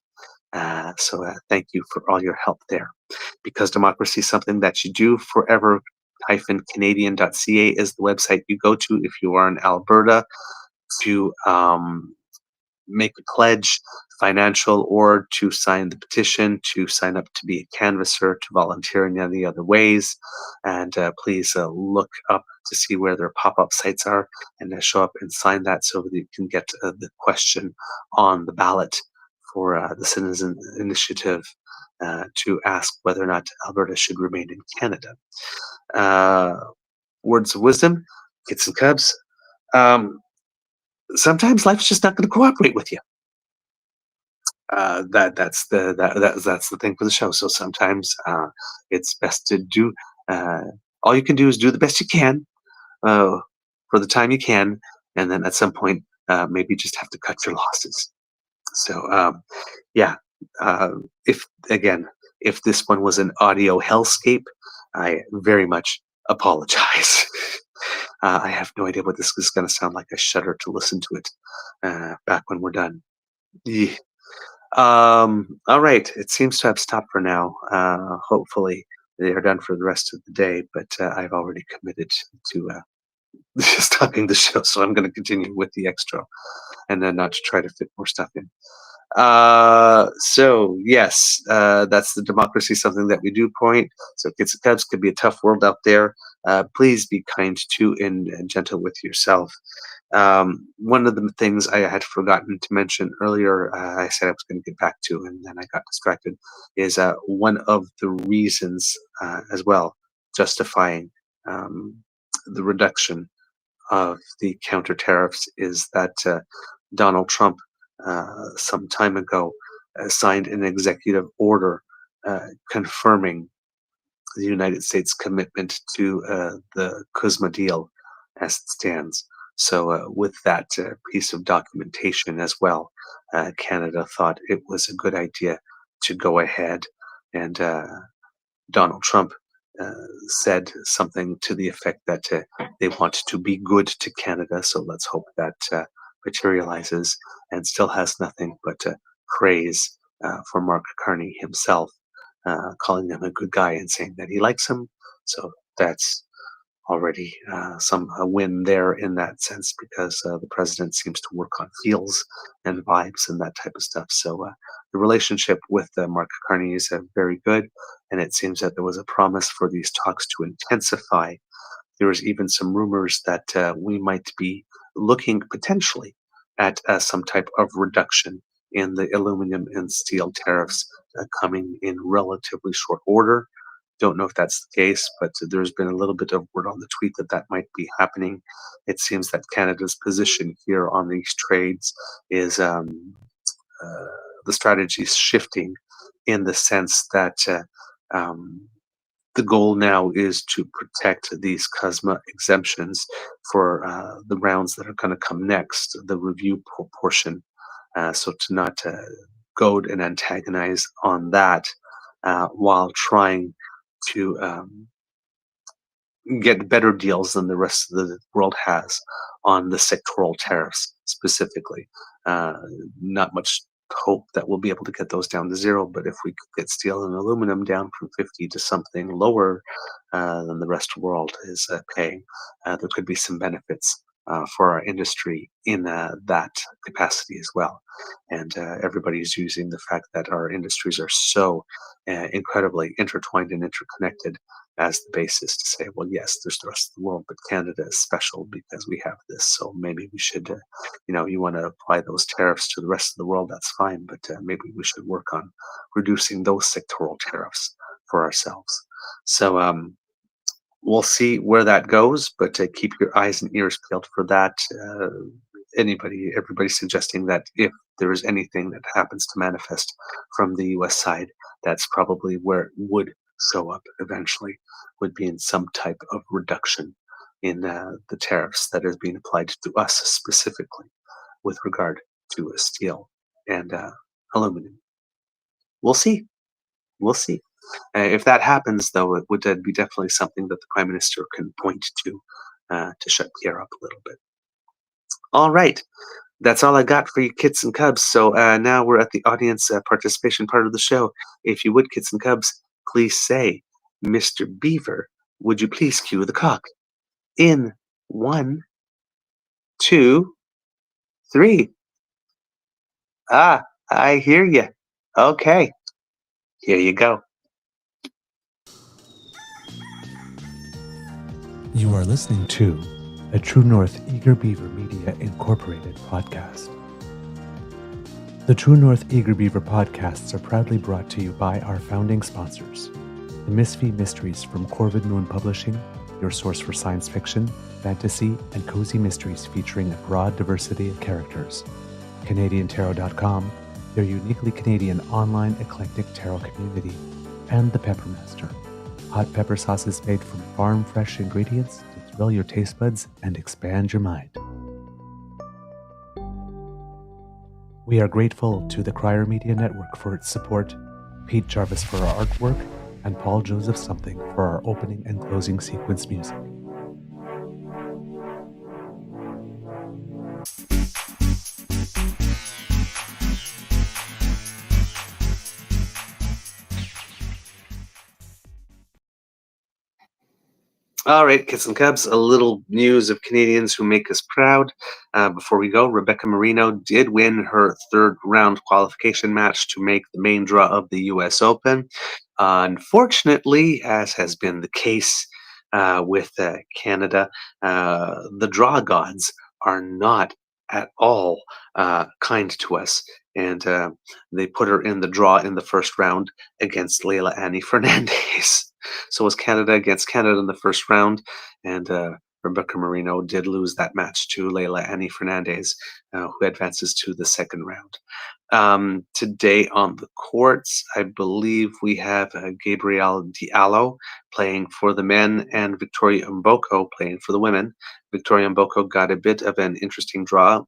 So thank you for all your help there. Because democracy is something that you do forever. Canadian.ca is the website you go to if you are in Alberta to make a pledge, financial, or to sign the petition, to sign up to be a canvasser, to volunteer in any other ways. And please look up to see where their pop-up sites are and show up and sign that so that you can get the question on the ballot for the Citizen Initiative to ask whether or not Alberta should remain in Canada. Words of wisdom, kids and cubs. Sometimes life's just not going to cooperate with you. That's the thing for the show. So sometimes it's best to do. All you can do is do the best you can for the time you can, and then at some point maybe just have to cut your losses. So yeah, if this one was an audio hellscape, I very much apologize. I have no idea what this is going to sound like. I shudder to listen to it back when we're done. Yeah. All right. It seems to have stopped for now. Hopefully they are done for the rest of the day, but I've already committed to stopping the show, so I'm going to continue with the extra, and then not to try to fit more stuff in. So yes, that's the democracy, something that we do point. So kids and cubs could be a tough world out there. Please be kind to and gentle with yourself. One of the things I had forgotten to mention earlier, I said I was going to get back to, and then I got distracted, is one of the reasons as well justifying the reduction of the counter tariffs is that Donald Trump some time ago signed an executive order confirming the United States commitment to the CUSMA deal as it stands. So, with that piece of documentation as well, Canada thought it was a good idea to go ahead, and Donald Trump uh, said something to the effect that they want to be good to Canada. So let's hope that materializes, and still has nothing but praise for Mark Carney himself, calling him a good guy and saying that he likes him. So that's already a win there in that sense, because the president seems to work on feels and vibes and that type of stuff. So the relationship with Mark Carney is very good, and it seems that there was a promise for these talks to intensify. There was even some rumors that we might be looking potentially at some type of reduction in the aluminum and steel tariffs coming in relatively short order. Don't know if that's the case, but there's been a little bit of word on the tweet that that might be happening. It seems that Canada's position here on these trades is the strategy is shifting, in the sense that the goal now is to protect these CUSMA exemptions for the rounds that are going to come next, the review portion. So to not goad and antagonize on that while trying to get better deals than the rest of the world has on the sectoral tariffs specifically. Not much hope that we'll be able to get those down to zero, but if we could get steel and aluminum down from 50 to something lower than the rest of the world is paying, there could be some benefits for our industry in that capacity as well. And everybody's using the fact that our industries are so incredibly intertwined and interconnected as the basis to say, well, yes, there's the rest of the world, but Canada is special because we have this. So maybe we should, you want to apply those tariffs to the rest of the world, that's fine, but maybe we should work on reducing those sectoral tariffs for ourselves. So we'll see where that goes, but keep your eyes and ears peeled for that. Everybody suggesting that if there is anything that happens to manifest from the U.S. side, that's probably where it would show up eventually, would be in some type of reduction in the tariffs that is being applied to us specifically with regard to steel and aluminum. We'll see. We'll see. If that happens, though, it would be definitely something that the Prime Minister can point to shut Pierre up a little bit. All right. That's all I got for you, kits and cubs. So now we're at the audience participation part of the show. If you would, kits and cubs, please say, Mr. Beaver, would you please cue the cock? In 1, 2, 3. Ah, I hear you. Okay. Here you go. You are listening to a True North Eager Beaver Media Incorporated podcast. The True North Eager Beaver podcasts are proudly brought to you by our founding sponsors, the Misfit Mysteries from Corvid Moon Publishing, your source for science fiction, fantasy, and cozy mysteries featuring a broad diversity of characters, CanadianTarot.com, their uniquely Canadian online eclectic tarot community, and the Peppermaster, hot pepper sauces made from farm-fresh ingredients to thrill your taste buds and expand your mind. We are grateful to the Crier Media Network for its support, Pete Jarvis for our artwork, and Paul Joseph Something for our opening and closing sequence music. All right, kids and cubs, a little news of Canadians who make us proud. Before we go, Rebecca Marino did win her third round qualification match to make the main draw of the US Open. Unfortunately, as has been the case with Canada, the draw gods are not at all kind to us. And they put her in the draw in the first round against Leila Annie Fernandez. So it was Canada against Canada in the first round, and Rebecca Marino did lose that match to Leila Annie Fernandez, who advances to the second round. Today on the courts, I believe we have Gabrielle Diallo playing for the men and Victoria Mboko playing for the women. Victoria Mboko got a bit of an interesting draw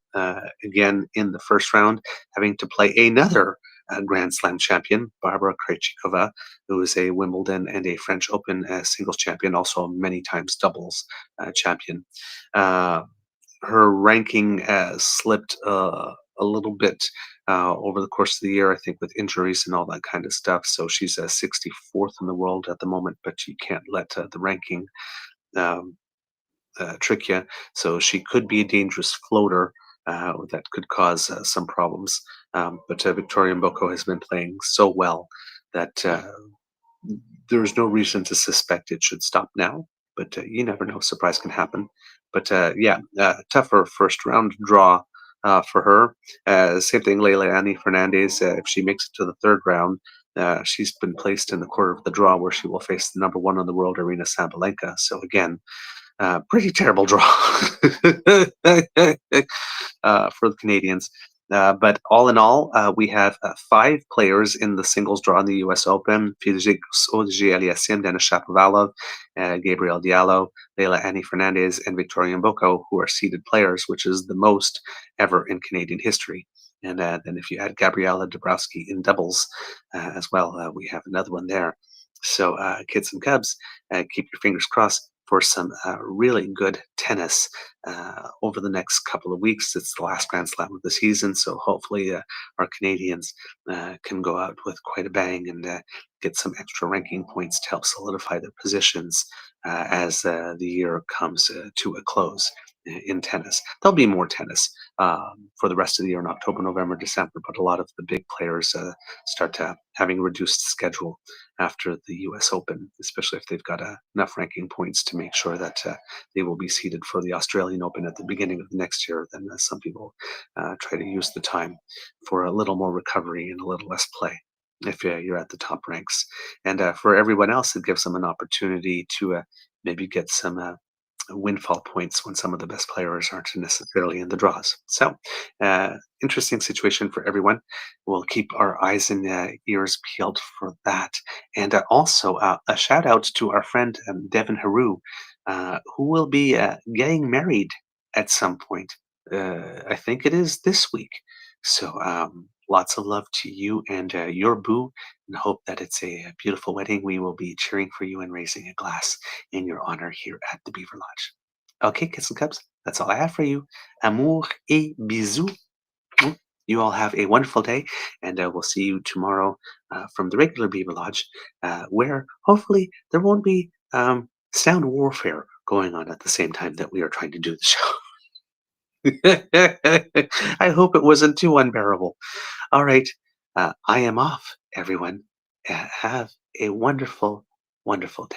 again in the first round, having to play another Grand Slam champion, Barbara Krejcikova, who is a Wimbledon and a French Open singles champion, also many times doubles champion. Her ranking slipped a little bit over the course of the year, I think, with injuries and all that kind of stuff. So she's 64th in the world at the moment, but you can't let the ranking um, trick you. So she could be a dangerous floater that could cause some problems. But Victoria Mboko has been playing so well that there's no reason to suspect it should stop now. But you never know; surprise can happen. But yeah, tougher first round draw for her. Same thing, Leila Annie Fernandez. If she makes it to the third round, she's been placed in the quarter of the draw where she will face the number one on the world, Arina Sabalenka. So again, pretty terrible draw for the Canadians. But all in all, we have 5 players in the singles draw in the U.S. Open: Felix Auger-Aliassime, Denis Shapovalov, Gabriel Diallo, Leila Annie Fernandez, and Victoria Mboko, who are seeded players, which is the most ever in Canadian history. And then if you add Gabriela Dabrowski in doubles as well, we have another one there. So kids and cubs, keep your fingers crossed for some really good tennis over the next couple of weeks. It's the last Grand Slam of the season, so hopefully our Canadians can go out with quite a bang and get some extra ranking points to help solidify their positions as the year comes to a close in tennis. There'll be more tennis for the rest of the year in October, November, December, but a lot of the big players start having a reduced schedule after the U.S. Open, especially if they've got enough ranking points to make sure that they will be seeded for the Australian Open at the beginning of the next year. Then some people try to use the time for a little more recovery and a little less play if you're at the top ranks. And for everyone else, it gives them an opportunity to maybe get some windfall points when some of the best players aren't necessarily in the draws. So, interesting situation for everyone. We'll keep our eyes and ears peeled for that. And also, a shout out to our friend Devin Haru, who will be getting married at some point. I think it is this week. So, lots of love to you and your boo, and hope that it's a beautiful wedding. We will be cheering for you and raising a glass in your honor here at the Beaver Lodge. Okay, kids and cubs, that's all I have for you. Amour et bisous. You all have a wonderful day, and we'll see you tomorrow from the regular Beaver Lodge, where hopefully there won't be sound warfare going on at the same time that we are trying to do the show. I hope it wasn't too unbearable. All right, I am off, everyone. Have a wonderful, wonderful day.